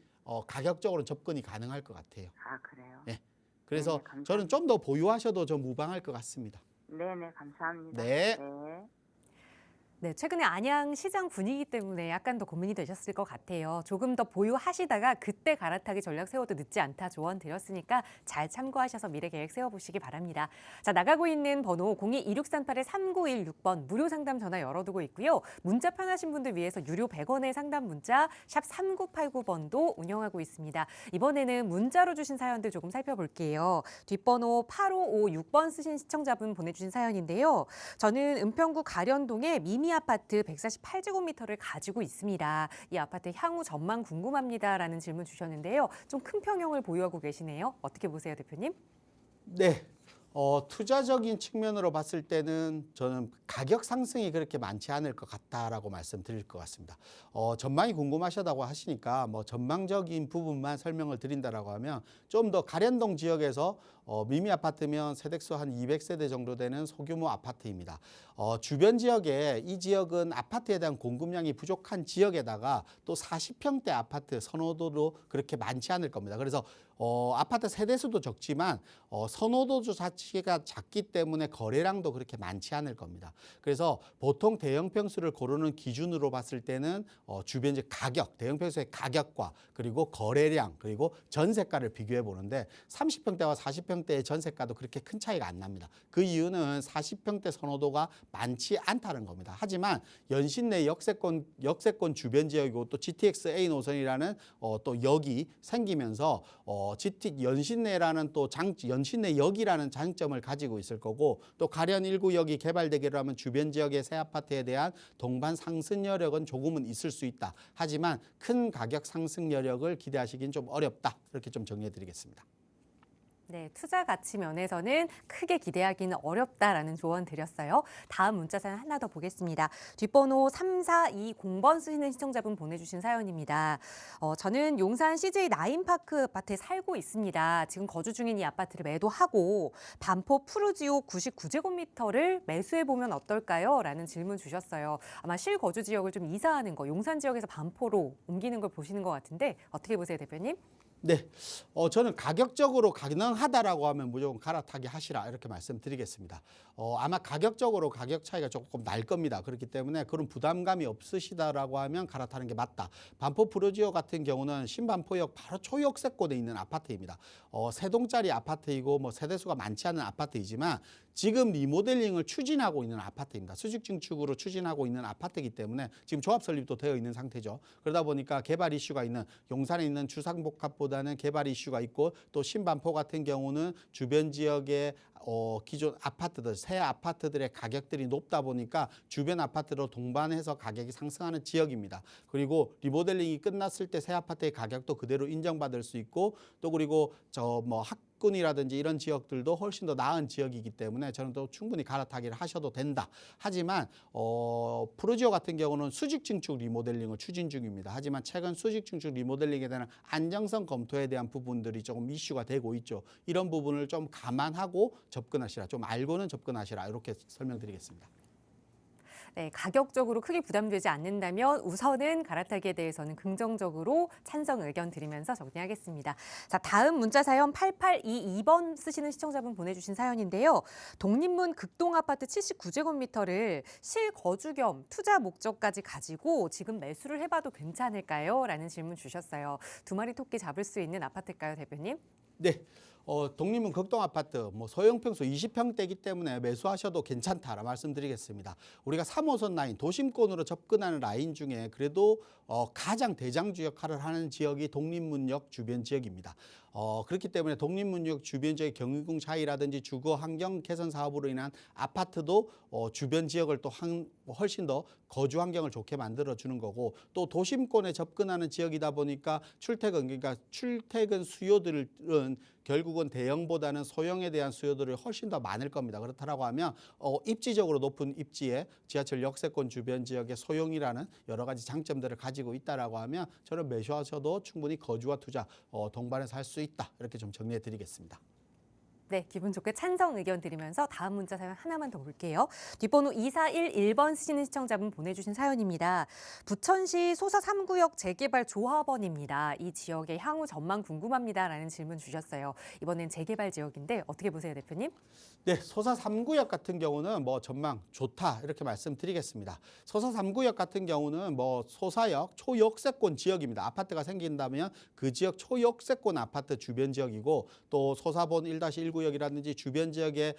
가격적으로 접근이 가능할 것 같아요. 그래요? 네. 그래서 네네, 감사합니다. 저는 좀 더 보유하셔도 좀 무방할 것 같습니다. 네네, 감사합니다. 네. 네, 최근에 안양 시장 분위기 때문에 약간 더 고민이 되셨을 것 같아요. 조금 더 보유하시다가 그때 갈아타기 전략 세워도 늦지 않다 조언 드렸으니까 잘 참고하셔서 미래 계획 세워보시기 바랍니다. 자, 나가고 있는 번호 02-2638-3916번 무료 상담 전화 열어두고 있고요. 문자 편하신 분들 위해서 유료 100원의 상담 문자 샵 3989번도 운영하고 있습니다. 이번에는 문자로 주신 사연들 조금 살펴볼게요. 뒷번호 8556번 쓰신 시청자분 보내주신 사연인데요. 저는 은평구 가련동에 미미 아파트 148제곱미터를 가지고 있습니다. 이 아파트 향후 전망 궁금합니다라는 질문 주셨는데요. 좀 큰 평형을 보유하고 계시네요. 어떻게 보세요, 대표님? 네. 투자적인 측면으로 봤을 때는 저는 가격 상승이 그렇게 많지 않을 것 같다라고 말씀드릴 것 같습니다. 전망이 궁금하시다고 하시니까 뭐 전망적인 부분만 설명을 드린다라고 하면 좀 더 가련동 지역에서 미미 아파트면 세대수 한 200세대 정도 되는 소규모 아파트입니다. 주변 지역에 이 지역은 아파트에 대한 공급량이 부족한 지역에다가 또 40평대 아파트 선호도도 그렇게 많지 않을 겁니다. 그래서 아파트 세대수도 적지만 선호도 자체가 작기 때문에 거래량도 그렇게 많지 않을 겁니다. 그래서 보통 대형 평수를 고르는 기준으로 봤을 때는 주변 지역 가격, 대형 평수의 가격과 그리고 거래량 그리고 전세가를 비교해 보는데 30평대와 40평대의 전세가도 그렇게 큰 차이가 안 납니다. 그 이유는 40평대 선호도가 많지 않다는 겁니다. 하지만 연신내 역세권 주변 지역이고 또 GTX-A 노선이라는 또 역이 생기면서 연신내라는 또 연신내 역이라는 장점을 가지고 있을 거고 또 가련 1구역이 개발되기로 하면 주변 지역의 새 아파트에 대한 동반 상승 여력은 조금은 있을 수 있다. 하지만 큰 가격 상승 여력을 기대하시긴 좀 어렵다. 이렇게 좀 정리해 드리겠습니다. 네, 투자 가치 면에서는 크게 기대하기는 어렵다라는 조언 드렸어요. 다음 문자 사연 하나 더 보겠습니다. 뒷번호 3420번 쓰시는 시청자분 보내주신 사연입니다. 저는 용산 CJ 나인파크 아파트에 살고 있습니다. 지금 거주 중인 이 아파트를 매도하고 반포 푸르지오 99제곱미터를 매수해보면 어떨까요? 라는 질문 주셨어요. 아마 실거주 지역을 좀 이사하는 거, 용산 지역에서 반포로 옮기는 걸 보시는 것 같은데 어떻게 보세요, 대표님? 네, 저는 가격적으로 가능하다라고 하면 무조건 갈아타기 하시라 이렇게 말씀드리겠습니다. 아마 가격적으로 가격 차이가 조금 날 겁니다. 그렇기 때문에 그런 부담감이 없으시다라고 하면 갈아타는 게 맞다. 반포 푸르지오 같은 경우는 신반포역 바로 초역세권에 있는 아파트입니다. 세 동짜리 아파트이고 뭐 세대수가 많지 않은 아파트이지만 지금 리모델링을 추진하고 있는 아파트입니다. 수직 증축으로 추진하고 있는 아파트이기 때문에 지금 조합 설립도 되어 있는 상태죠. 그러다 보니까 개발 이슈가 있는 용산에 있는 주상복합보다는 개발 이슈가 있고 또 신반포 같은 경우는 주변 지역의 기존 아파트들, 새 아파트들의 가격들이 높다 보니까 주변 아파트로 동반해서 가격이 상승하는 지역입니다. 그리고 리모델링이 끝났을 때 새 아파트의 가격도 그대로 인정받을 수 있고 또 그리고 학군이라든지 이런 지역들도 훨씬 더 나은 지역이기 때문에 저는 또 충분히 갈아타기를 하셔도 된다. 하지만 푸르지오 같은 경우는 수직 증축 리모델링을 추진 중입니다. 하지만 최근 수직 증축 리모델링에 대한 안정성 검토에 대한 부분들이 조금 이슈가 되고 있죠. 이런 부분을 좀 감안하고 접근하시라, 좀 알고는 접근하시라 이렇게 설명드리겠습니다. 네, 가격적으로 크게 부담되지 않는다면 우선은 갈아타기에 대해서는 긍정적으로 찬성 의견 드리면서 정리하겠습니다. 자, 다음 문자 사연 8822번 쓰시는 시청자분 보내주신 사연인데요. 독립문 극동아파트 79제곱미터를 실거주 겸 투자 목적까지 가지고 지금 매수를 해봐도 괜찮을까요? 라는 질문 주셨어요. 두 마리 토끼 잡을 수 있는 아파트일까요, 대표님? 네. 독립문 극동 아파트 소형 평수 20평대이기 때문에 매수하셔도 괜찮다라 말씀드리겠습니다. 우리가 3호선 라인 도심권으로 접근하는 라인 중에 그래도 가장 대장주 역할을 하는 지역이 독립문역 주변 지역입니다. 그렇기 때문에 독립문역 주변 지역의 경유공 차이라든지 주거 환경 개선 사업으로 인한 아파트도 주변 지역을 또 훨씬 더 거주 환경을 좋게 만들어 주는 거고 또 도심권에 접근하는 지역이다 보니까 출퇴근 수요들은 결국은 대형보다는 소형에 대한 수요들이 훨씬 더 많을 겁니다. 그렇다고 하면 입지적으로 높은 입지에 지하철 역세권 주변 지역의 소형이라는 여러 가지 장점들을 가지고 있다라고 하면 저는 매수하셔도 충분히 거주와 투자 동반해서 할 수 있다. 이렇게 좀 정리해 드리겠습니다. 네, 기분 좋게 찬성 의견 드리면서 다음 문자 사연 하나만 더 볼게요. 뒷번호 2411번 쓰시는 시청자분 보내주신 사연입니다. 부천시 소사 3구역 재개발 조합원입니다. 이 지역의 향후 전망 궁금합니다라는 질문 주셨어요. 이번엔 재개발 지역인데 어떻게 보세요, 대표님? 네, 소사 3구역 같은 경우는 전망 좋다 이렇게 말씀드리겠습니다. 소사 3구역 같은 경우는 소사역 초역세권 지역입니다. 아파트가 생긴다면 그 지역 초역세권 아파트 주변 지역이고 또 소사본 1-1구역이라든지 주변 지역에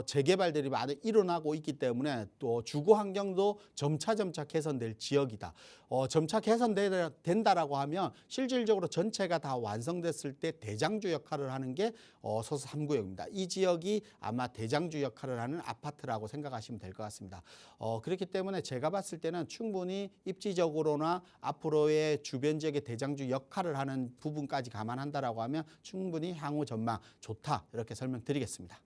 재개발들이 많이 일어나고 있기 때문에 또 주거 환경도 점차 개선될 지역이다. 점차 개선된다라고 하면 실질적으로 전체가 다 완성됐을 때 대장주 역할을 하는 게 소사 3구역입니다. 이 지역이 아마 대장주 역할을 하는 아파트라고 생각하시면 될 것 같습니다. 그렇기 때문에 제가 봤을 때는 충분히 입지적으로나 앞으로의 주변 지역의 대장주 역할을 하는 부분까지 감안한다라고 하면 충분히 향후 전망 좋다 이렇게 설명드리겠습니다.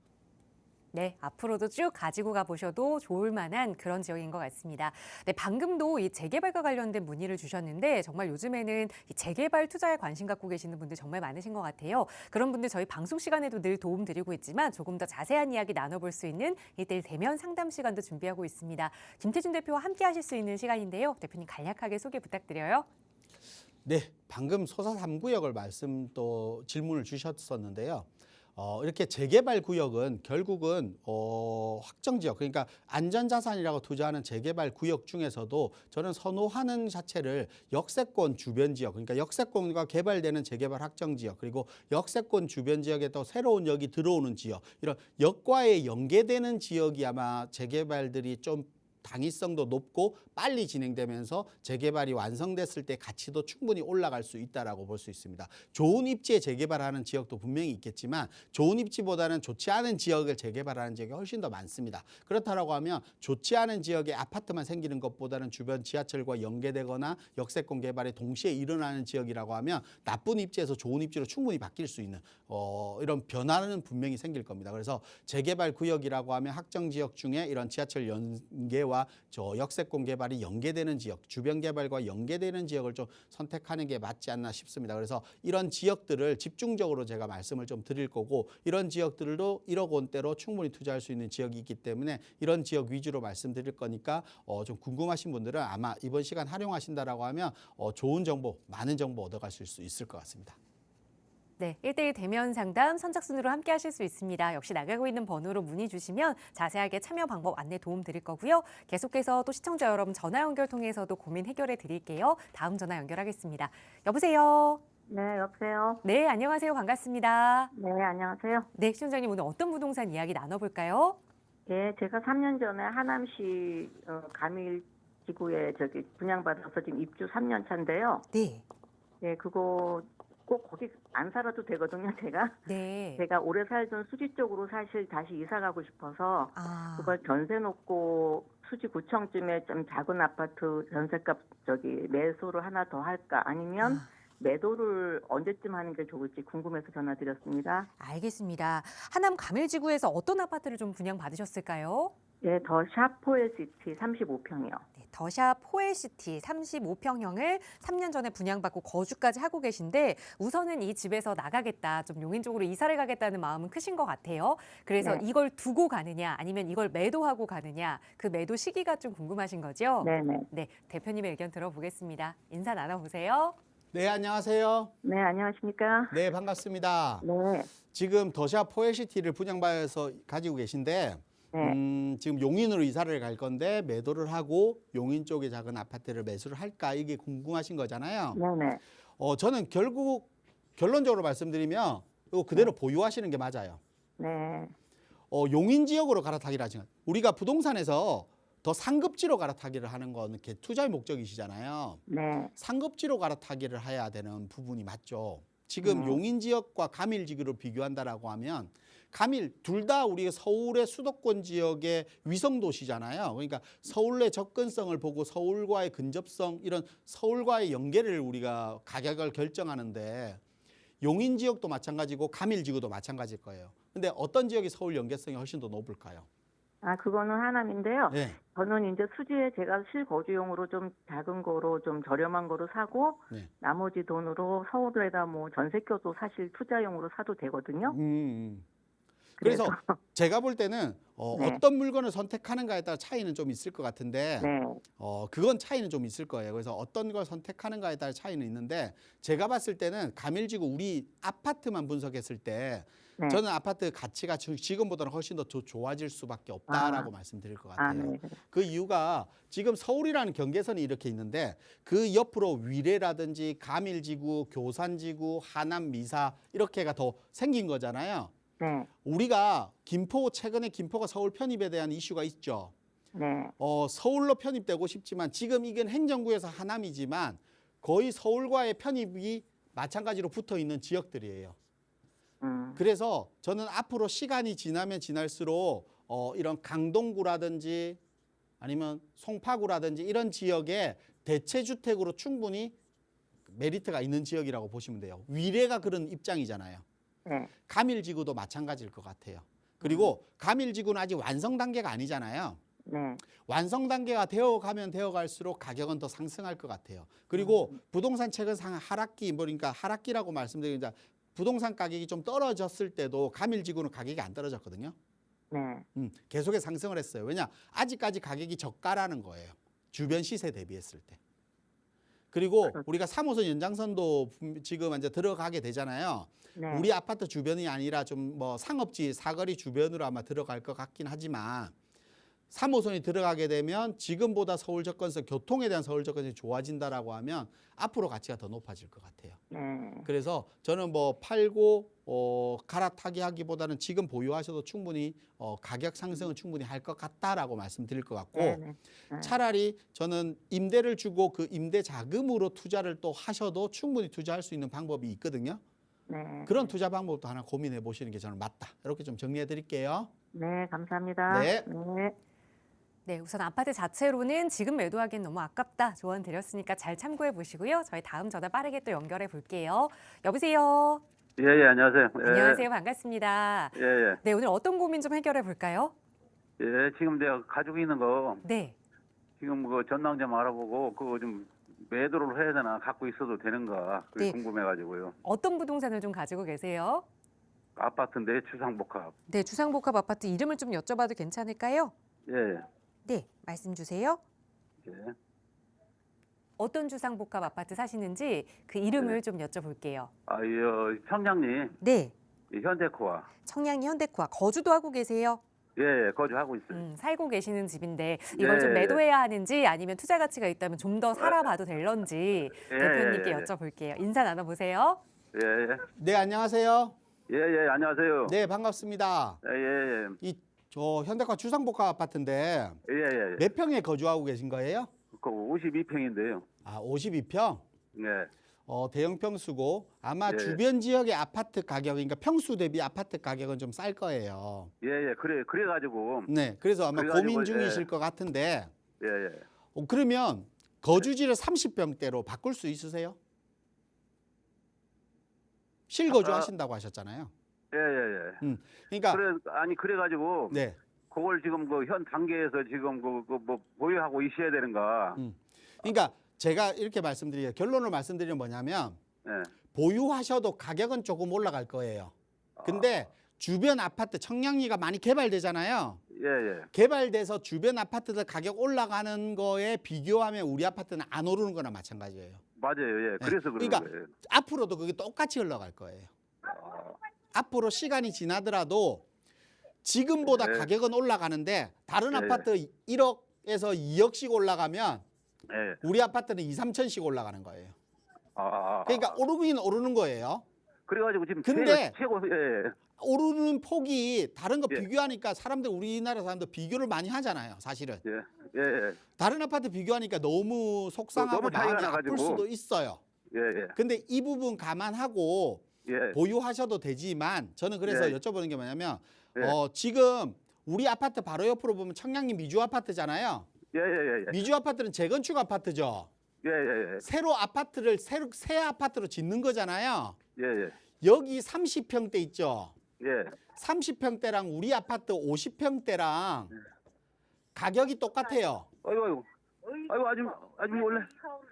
네, 앞으로도 쭉 가지고 가보셔도 좋을 만한 그런 지역인 것 같습니다. 네, 방금도 이 재개발과 관련된 문의를 주셨는데 정말 요즘에는 이 재개발 투자에 관심 갖고 계시는 분들 정말 많으신 것 같아요. 그런 분들 저희 방송 시간에도 늘 도움 드리고 있지만 조금 더 자세한 이야기 나눠볼 수 있는 1:1 대면 상담 시간도 준비하고 있습니다. 김태준 대표와 함께 하실 수 있는 시간인데요. 대표님 간략하게 소개 부탁드려요. 네, 방금 소사 3구역을 질문을 주셨었는데요. 이렇게 재개발 구역은 결국은 확정 지역, 그러니까 안전자산이라고 투자하는 재개발 구역 중에서도 저는 선호하는 자체를 역세권 주변 지역, 그러니까 역세권과 개발되는 재개발 확정 지역, 그리고 역세권 주변 지역에 또 새로운 역이 들어오는 지역, 이런 역과의 연계되는 지역이 아마 재개발들이 좀 당위성도 높고 빨리 진행되면서 재개발이 완성됐을 때 가치도 충분히 올라갈 수 있다라고 볼 수 있습니다. 좋은 입지에 재개발하는 지역도 분명히 있겠지만 좋은 입지보다는 좋지 않은 지역을 재개발하는 지역이 훨씬 더 많습니다. 그렇다라고 하면 좋지 않은 지역에 아파트만 생기는 것보다는 주변 지하철과 연계되거나 역세권 개발이 동시에 일어나는 지역이라고 하면 나쁜 입지에서 좋은 입지로 충분히 바뀔 수 있는 이런 변화는 분명히 생길 겁니다. 그래서 재개발 구역이라고 하면 확정 지역 중에 이런 지하철 연계와 저 역세권 개발이 연계되는 지역, 주변 개발과 연계되는 지역을 좀 선택하는 게 맞지 않나 싶습니다. 그래서 이런 지역들을 집중적으로 제가 말씀을 좀 드릴 거고, 이런 지역들도 1억 원대로 충분히 투자할 수 있는 지역이 있기 때문에 이런 지역 위주로 말씀드릴 거니까 좀 궁금하신 분들은 아마 이번 시간 활용하신다라고 하면 좋은 정보, 많은 정보 얻어가실 수 있을 것 같습니다. 네, 1:1 대면 상담 선착순으로 함께 하실 수 있습니다. 역시 나가고 있는 번호로 문의 주시면 자세하게 참여 방법 안내 도움 드릴 거고요. 계속해서 또 시청자 여러분 전화 연결 통해서도 고민 해결해 드릴게요. 다음 전화 연결하겠습니다. 여보세요? 네, 여보세요. 네, 안녕하세요. 반갑습니다. 네, 안녕하세요. 네, 시청자님 오늘 어떤 부동산 이야기 나눠볼까요? 예, 제가 3년 전에 하남시 가밀지구에 분양받아서 지금 입주 3년 차인데요. 네. 예, 그거 꼭 거기 안 살아도 되거든요, 제가. 네. 제가 오래 살던 수지 쪽으로 사실 다시 이사 가고 싶어서 아, 그걸 전세 놓고 수지구청쯤에 좀 작은 아파트 전세값 매수를 하나 더 할까 아니면 매도를 언제쯤 하는 게 좋을지 궁금해서 전화드렸습니다. 알겠습니다. 하남 가밀지구에서 어떤 아파트를 좀 분양 받으셨을까요? 예, 더 샤포엘시티 35평이요. 네, 더샵 포엘시티 35평형을 3년 전에 분양받고 거주까지 하고 계신데 우선은 이 집에서 나가겠다, 좀 용인 쪽으로 이사를 가겠다는 마음은 크신 것 같아요. 그래서 네. 이걸 두고 가느냐 아니면 이걸 매도하고 가느냐, 그 매도 시기가 좀 궁금하신 거죠? 네네. 네, 대표님의 의견 들어보겠습니다. 인사 나눠보세요. 네, 안녕하세요. 네, 안녕하십니까? 네, 반갑습니다. 네. 지금 더샵 포엘시티를 분양받아서 가지고 계신데 네. 지금 용인으로 이사를 갈 건데 매도를 하고 용인 쪽에 작은 아파트를 매수를 할까, 이게 궁금하신 거잖아요. 네네. 저는 결국 결론적으로 말씀드리면 이거 그대로 보유하시는 게 맞아요. 네. 용인 지역으로 갈아타기를 하지만 우리가 부동산에서 더 상급지로 갈아타기를 하는 건 이렇게 투자의 목적이시잖아요. 네. 상급지로 갈아타기를 해야 되는 부분이 맞죠. 지금 용인 지역과 가밀 지구를 비교한다라고 하면 가밀 둘 다 우리가 서울의 수도권 지역의 위성 도시잖아요. 그러니까 서울의 접근성을 보고 서울과의 근접성, 이런 서울과의 연계를 우리가 가격을 결정하는데 용인 지역도 마찬가지고 가밀 지구도 마찬가지일 거예요. 근데 어떤 지역이 서울 연계성이 훨씬 더 높을까요? 아, 그거는 하남인데요. 네. 저는 이제 수지에 제가 실거주용으로 좀 작은 거로 좀 저렴한 거로 사고 네. 나머지 돈으로 서울에다 뭐 전세껴도 사실 투자용으로 사도 되거든요. 그래서 제가 볼 때는 네. 어떤 물건을 선택하는가에 따라 차이는 좀 있을 것 같은데 네. 그건 차이는 좀 있을 거예요. 그래서 어떤 걸 선택하는가에 따라 차이는 있는데 제가 봤을 때는 가밀지구 우리 아파트만 분석했을 때 네. 저는 아파트 가치가 지금보다는 훨씬 더 좋아질 수밖에 없다라고 말씀드릴 것 같아요. 네. 그 이유가 지금 서울이라는 경계선이 이렇게 있는데 그 옆으로 위례라든지 가밀지구, 교산지구, 하남, 미사 이렇게가 더 생긴 거잖아요. 네. 우리가 최근에 김포가 서울 편입에 대한 이슈가 있죠. 네. 서울로 편입되고 싶지만 지금 이건 행정구에서 하남이지만 거의 서울과의 편입이 마찬가지로 붙어 있는 지역들이에요. 그래서 저는 앞으로 시간이 지나면 지날수록 이런 강동구라든지 아니면 송파구라든지 이런 지역에 대체주택으로 충분히 메리트가 있는 지역이라고 보시면 돼요. 위례가 그런 입장이잖아요. 네. 가밀지구도 마찬가지일 것 같아요. 그리고 가밀지구는 아직 완성 단계가 아니잖아요. 네. 완성 단계가 되어가면 되어갈수록 가격은 더 상승할 것 같아요. 그리고 부동산 최근 하락기, 그러니까 하락기라고 말씀드리자 부동산 가격이 좀 떨어졌을 때도 가밀지구는 가격이 안 떨어졌거든요. 네. 계속해 상승을 했어요. 왜냐? 아직까지 가격이 저가라는 거예요. 주변 시세 대비했을 때. 그리고 우리가 3호선 연장선도 지금 이제 들어가게 되잖아요. 네. 우리 아파트 주변이 아니라 좀 뭐 상업지 사거리 주변으로 아마 들어갈 것 같긴 하지만 3호선이 들어가게 되면 지금보다 서울 접근성, 교통에 대한 서울 접근성이 좋아진다라고 하면 앞으로 가치가 더 높아질 것 같아요. 네. 그래서 저는 뭐 팔고 갈아타기 하기보다는 지금 보유하셔도 충분히 가격 상승은 충분히 할 것 같다라고 말씀드릴 것 같고 네. 네. 차라리 저는 임대를 주고 그 임대 자금으로 투자를 또 하셔도 충분히 투자할 수 있는 방법이 있거든요. 네. 그런 투자 방법도 하나 고민해 보시는 게 저는 맞다. 이렇게 좀 정리해 드릴게요. 네, 감사합니다. 네. 네. 네, 우선 아파트 자체로는 지금 매도하기엔 너무 아깝다 조언 드렸으니까 잘 참고해 보시고요. 저희 다음 전화 빠르게 또 연결해 볼게요. 여보세요. 예, 예, 안녕하세요. 예, 안녕하세요. 반갑습니다. 예, 예. 네, 오늘 어떤 고민 좀 해결해 볼까요? 예, 지금 내가 가지고 있는 거, 네. 지금 그 전당 좀 알아보고, 그거 좀 매도를 해야 되나, 갖고 있어도 되는가, 그게 네. 궁금해가지고요. 어떤 부동산을 좀 가지고 계세요? 아파트인데 주상복합. 네, 주상복합 아파트 이름을 좀 여쭤봐도 괜찮을까요? 예, 네, 말씀 주세요. 예. 어떤 주상복합 아파트 사시는지 그 이름을 좀 여쭤볼게요. 아, 청량리, 네, 이 현대코아. 청량리 현대코아 거주도 하고 계세요? 예, 예, 거주하고 있어요. 살고 계시는 집인데 이걸 예, 좀 예. 매도해야 하는지 아니면 투자 가치가 있다면 좀 더 살아봐도 될런지 예, 대표님께 예, 예. 여쭤볼게요. 인사 나눠보세요. 예, 예. 네, 안녕하세요. 예, 예, 안녕하세요. 네, 반갑습니다. 예, 예, 저 현대카 주상복합 아파트인데 예. 예, 예, 예. 몇 평에 거주하고 계신 거예요? 그 52평인데요. 아, 52평. 예, 대형 평수고 아마 예. 주변 지역의 아파트 가격, 그러니까 평수 대비 아파트 가격은 좀 쌀 거예요. 예, 예. 그래가지고, 네, 그래서 아마 그래가지고, 고민 중이실 예. 것 같은데 예, 예. 그러면 거주지를 30평대로 바꿀 수 있으세요? 실거주 아, 하신다고 하셨잖아요. 예, 예, 예. 그러니까 그래가지고, 네, 그걸 지금 그 현 단계에서 지금 뭐 보유하고 있어야 되는가? 그러니까 제가 이렇게 말씀드려요. 결론을 말씀드리면 뭐냐면 예. 보유하셔도 가격은 조금 올라갈 거예요. 근데 주변 아파트 청량리가 많이 개발되잖아요. 예, 예. 개발돼서 주변 아파트들 가격 올라가는 거에 비교하면 우리 아파트는 안 오르는 거나 마찬가지예요. 맞아요. 예. 그래서 그런 그러니까 거예요. 앞으로도 그게 똑같이 흘러갈 거예요. 앞으로 시간이 지나더라도 지금보다 네. 가격은 올라가는데 다른 네. 아파트 1억에서 2억씩 올라가면 예. 우리 아파트는 2, 3천씩 올라가는 거예요. 그러니까 아. 오르긴 오르는 거예요. 그래가지고 지금 근데 최고 예. 오르는 폭이 다른 거 예. 비교하니까 사람들 우리나라 사람들 비교를 많이 하잖아요. 사실은 예. 예. 예. 다른 아파트 비교하니까 너무 속상하고 너무 차이가 마음이 아플 나가지고. 수도 있어요. 예. 예. 근데 이 부분 감안하고 예. 보유하셔도 되지만 저는 그래서 예. 여쭤보는 게 뭐냐면 예. 지금 우리 아파트 바로 옆으로 보면 청량리 미주 아파트잖아요. 예. 예. 예. 미주 아파트는 재건축 아파트죠. 예. 예. 새로 아파트를 새 아파트로 짓는 거잖아요. 예. 예. 여기 30평대 있죠. 예. 30평대랑 우리 아파트 50평대랑 가격이 똑같아요. 아이고. 아주 원래.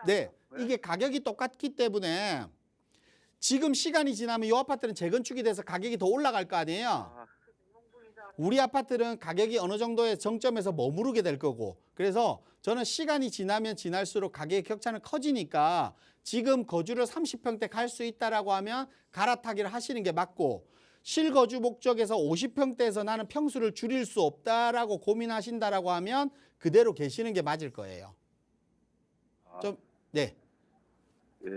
네, 이게 가격이 똑같기 때문에 지금 시간이 지나면 이 아파트는 재건축이 돼서 가격이 더 올라갈 거 아니에요. 우리 아파트는 가격이 어느 정도의 정점에서 머무르게 될 거고, 그래서 저는 시간이 지나면 지날수록 가격의 격차는 커지니까 지금 거주를 30평대 갈 수 있다라고 하면 갈아타기를 하시는 게 맞고, 실거주 목적에서 50평대에서 나는 평수를 줄일 수 없다라고 고민하신다라고 하면 그대로 계시는 게 맞을 거예요. 네. 예.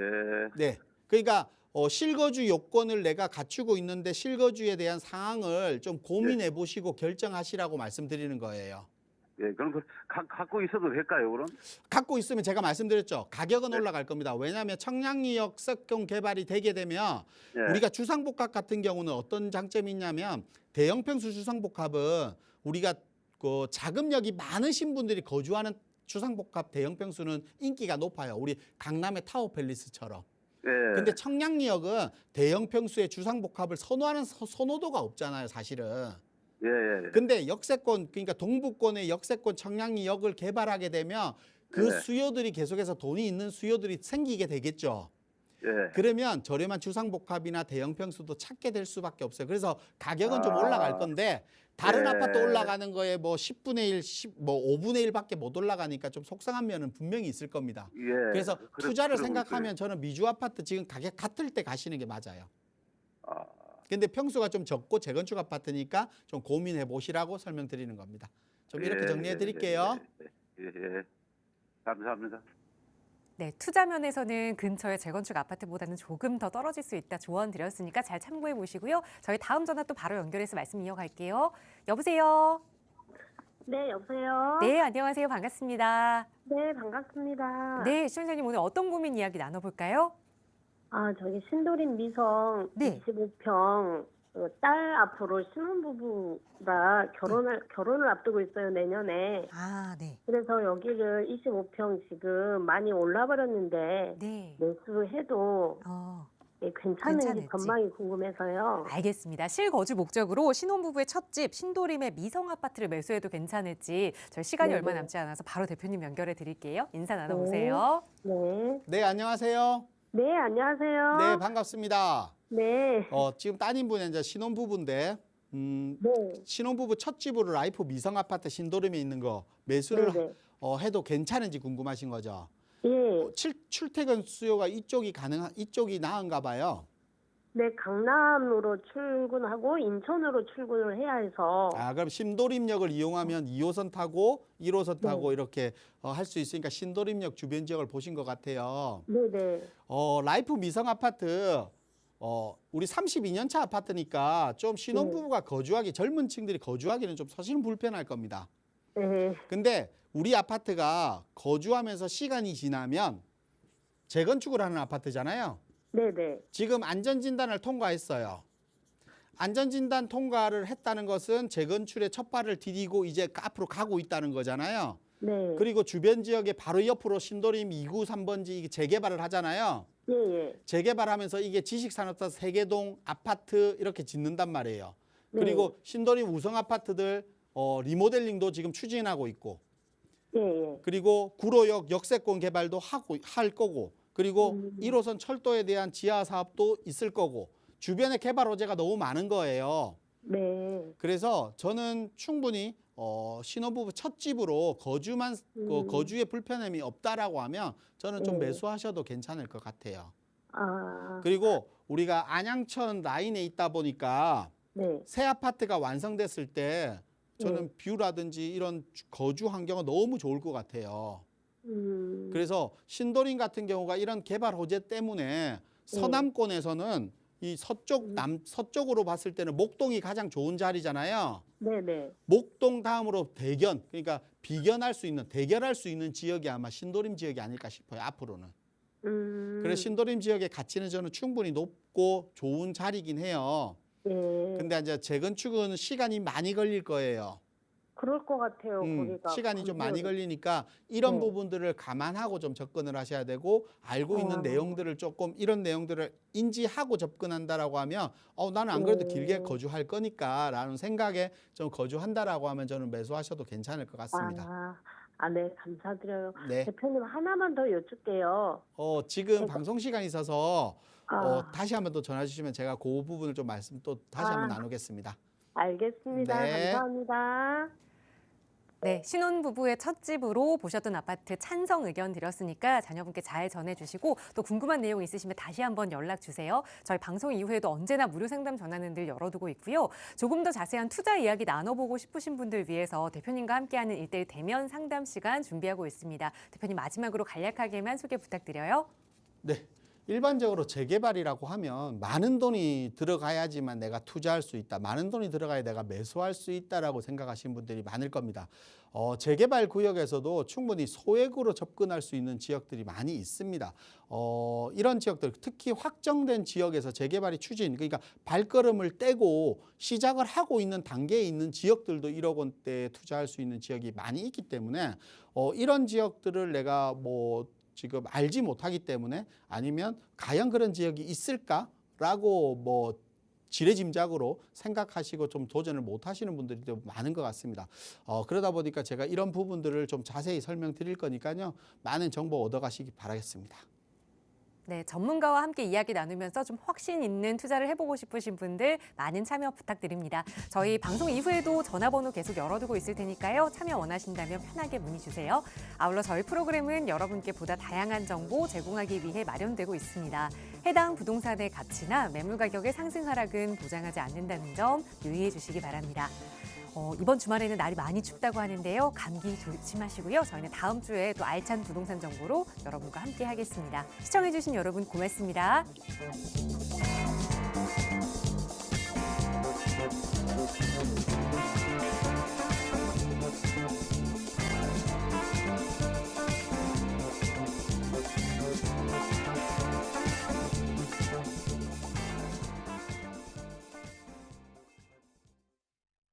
네. 그러니까 실거주 요건을 내가 갖추고 있는데 실거주에 대한 상황을 좀 고민해 보시고 결정하시라고 말씀드리는 거예요. 예. 그럼 갖고 있어도 될까요, 그럼? 갖고 있으면 제가 말씀드렸죠. 가격은 네. 올라갈 겁니다. 왜냐하면 청량리역 석경 개발이 되게 되면 예. 우리가 주상복합 같은 경우는 어떤 장점이 있냐면 대형 평수 주상복합은 우리가 그 자금력이 많으신 분들이 거주하는 주상복합 대형 평수는 인기가 높아요. 우리 강남의 타워팰리스처럼. 예. 근데 청량리역은 대형 평수의 주상복합을 선호하는 선호도가 없잖아요, 사실은. 예, 예. 근데 역세권, 그러니까 동부권의 역세권 청량리역을 개발하게 되면 그 네. 수요들이 계속해서 돈이 있는 수요들이 생기게 되겠죠. 예. 그러면 저렴한 주상복합이나 대형 평수도 찾게 될 수밖에 없어요. 그래서 가격은 좀 아. 올라갈 건데 다른 예. 아파트 올라가는 거에 뭐 10분의 1, 5분의 1밖에 못 올라가니까 좀 속상한 면은 분명히 있을 겁니다. 예. 그래서 투자를 그러고 생각하면 있어요. 저는 미주 아파트 지금 가격 같을 때 가시는 게 맞아요. 아, 근데 평수가 좀 적고 재건축 아파트니까 좀 고민해 보시라고 설명드리는 겁니다. 좀 이렇게 예, 정리해 드릴게요. 예, 예. 감사합니다. 네, 투자 면에서는 근처의 재건축 아파트보다는 조금 더 떨어질 수 있다 조언 드렸으니까 잘 참고해 보시고요. 저희 다음 전화 또 바로 연결해서 말씀 이어갈게요. 여보세요. 네, 여보세요? 네, 안녕하세요. 반갑습니다. 네, 반갑습니다. 네, 시청자님 오늘 어떤 고민 이야기 나눠볼까요? 아, 저기 신도림 미성 네. 25평 딸 앞으로 신혼부부가 결혼을 앞두고 있어요, 내년에. 아, 네. 그래서 여기를 25평 지금 많이 올라버렸는데 네. 매수해도 괜찮은지 괜찮을지. 전망이 궁금해서요. 알겠습니다. 실거주 목적으로 신혼부부의 첫집 신도림의 미성 아파트를 매수해도 괜찮을지 저희 시간이 네네. 얼마 남지 않아서 바로 대표님 연결해 드릴게요. 인사 나눠보세요. 네. 네, 안녕하세요. 네, 안녕하세요. 네, 반갑습니다. 네. 지금 따님분이 이제 신혼부부인데 네. 신혼부부 첫 집으로 라이프 미성 아파트 신도림에 있는 거 매수를 네네. 해도 괜찮은지 궁금하신 거죠. 예. 출퇴근 수요가 이쪽이 나은가 봐요. 네, 강남으로 출근하고 인천으로 출근을 해야 해서 그럼 신도림역을 이용하면 2호선 타고 1호선 타고 네. 이렇게 할 수 있으니까 신도림역 주변 지역을 보신 것 같아요. 네네. 라이프 미성 아파트 우리 32년 차 아파트니까 좀 신혼부부가 거주하기 젊은 층들이 거주하기는 좀 사실은 불편할 겁니다. 네. 근데 우리 아파트가 거주하면서 시간이 지나면 재건축을 하는 아파트잖아요. 네네. 지금 안전진단을 통과했어요. 안전진단 통과를 했다는 것은 재건축의 첫 발을 디디고 이제 앞으로 가고 있다는 거잖아요. 네. 그리고 주변 지역에 바로 옆으로 신도림 2구 3번지 이게 재개발을 하잖아요. 예예. 재개발하면서 이게 지식산업사 세계동 아파트 이렇게 짓는단 말이에요. 네. 그리고 신도림 우성 아파트들 리모델링도 지금 추진하고 있고, 예예. 그리고 구로역 역세권 개발도 할 거고, 그리고 1호선 철도에 대한 지하 사업도 있을 거고, 주변에 개발 호재가 너무 많은 거예요. 네. 그래서 저는 충분히 신혼부부 첫 집으로 거주에 불편함이 없다라고 하면 저는 좀 네. 매수하셔도 괜찮을 것 같아요. 아. 그리고 우리가 안양천 라인에 있다 보니까 네. 새 아파트가 완성됐을 때 저는 뷰라든지 이런 거주 환경은 너무 좋을 것 같아요. 그래서 신도림 같은 경우가 이런 개발 호재 때문에 서남권에서는 이 서쪽으로 봤을 때는 목동이 가장 좋은 자리잖아요. 네네. 목동 다음으로 그러니까 대결할 수 있는 지역이 아마 신도림 지역이 아닐까 싶어요, 앞으로는. 그래서 신도림 지역의 가치는 저는 충분히 높고 좋은 자리긴 해요. 예. 근데 이제 재건축은 시간이 많이 걸릴 거예요. 그럴 것 같아요. 거기가. 시간이 좀 많이 건물이. 걸리니까 이런 네. 부분들을 감안하고 좀 접근을 하셔야 되고, 알고 있는 내용들을 조금 이런 내용들을 인지하고 접근한다라고 하면 나는 안 그래도 길게 거주할 거니까라는 생각에 좀 거주한다라고 하면 저는 매수하셔도 괜찮을 것 같습니다. 네, 감사드려요. 네. 대표님 하나만 더 여쭐게요. 지금 방송 시간이 있어서 아. 다시 한번 또 전화 주시면 제가 그 부분을 좀 말씀 또 다시 한번 나누겠습니다. 알겠습니다. 네. 감사합니다. 네, 신혼부부의 첫 집으로 보셨던 아파트 찬성 의견 드렸으니까 자녀분께 잘 전해주시고 또 궁금한 내용 있으시면 다시 한번 연락 주세요. 저희 방송 이후에도 언제나 무료 상담 전화는 늘 열어두고 있고요. 조금 더 자세한 투자 이야기 나눠보고 싶으신 분들 위해서 대표님과 함께하는 1:1 대면 상담 시간 준비하고 있습니다. 대표님 마지막으로 간략하게만 소개 부탁드려요. 네. 일반적으로 재개발이라고 하면 많은 돈이 들어가야지만 내가 투자할 수 있다. 많은 돈이 들어가야 내가 매수할 수 있다라고 생각하시는 분들이 많을 겁니다. 재개발 구역에서도 충분히 소액으로 접근할 수 있는 지역들이 많이 있습니다. 이런 지역들, 특히 확정된 지역에서 재개발이 그러니까 발걸음을 떼고 시작을 하고 있는 단계에 있는 지역들도 1억 원대에 투자할 수 있는 지역이 많이 있기 때문에 이런 지역들을 내가 지금 알지 못하기 때문에, 아니면 과연 그런 지역이 있을까라고 지레짐작으로 생각하시고 좀 도전을 못 하시는 분들이 좀 많은 것 같습니다. 그러다 보니까 제가 이런 부분들을 좀 자세히 설명드릴 거니까요. 많은 정보 얻어가시기 바라겠습니다. 네, 전문가와 함께 이야기 나누면서 좀 확신 있는 투자를 해보고 싶으신 분들 많은 참여 부탁드립니다. 저희 방송 이후에도 전화번호 계속 열어두고 있을 테니까요. 참여 원하신다면 편하게 문의 주세요. 아울러 저희 프로그램은 여러분께 보다 다양한 정보 제공하기 위해 마련되고 있습니다. 해당 부동산의 가치나 매물 가격의 상승 하락은 보장하지 않는다는 점 유의해 주시기 바랍니다. 이번 주말에는 날이 많이 춥다고 하는데요. 감기 조심하시고요. 저희는 다음 주에 또 알찬 부동산 정보로 여러분과 함께 하겠습니다. 시청해주신 여러분 고맙습니다.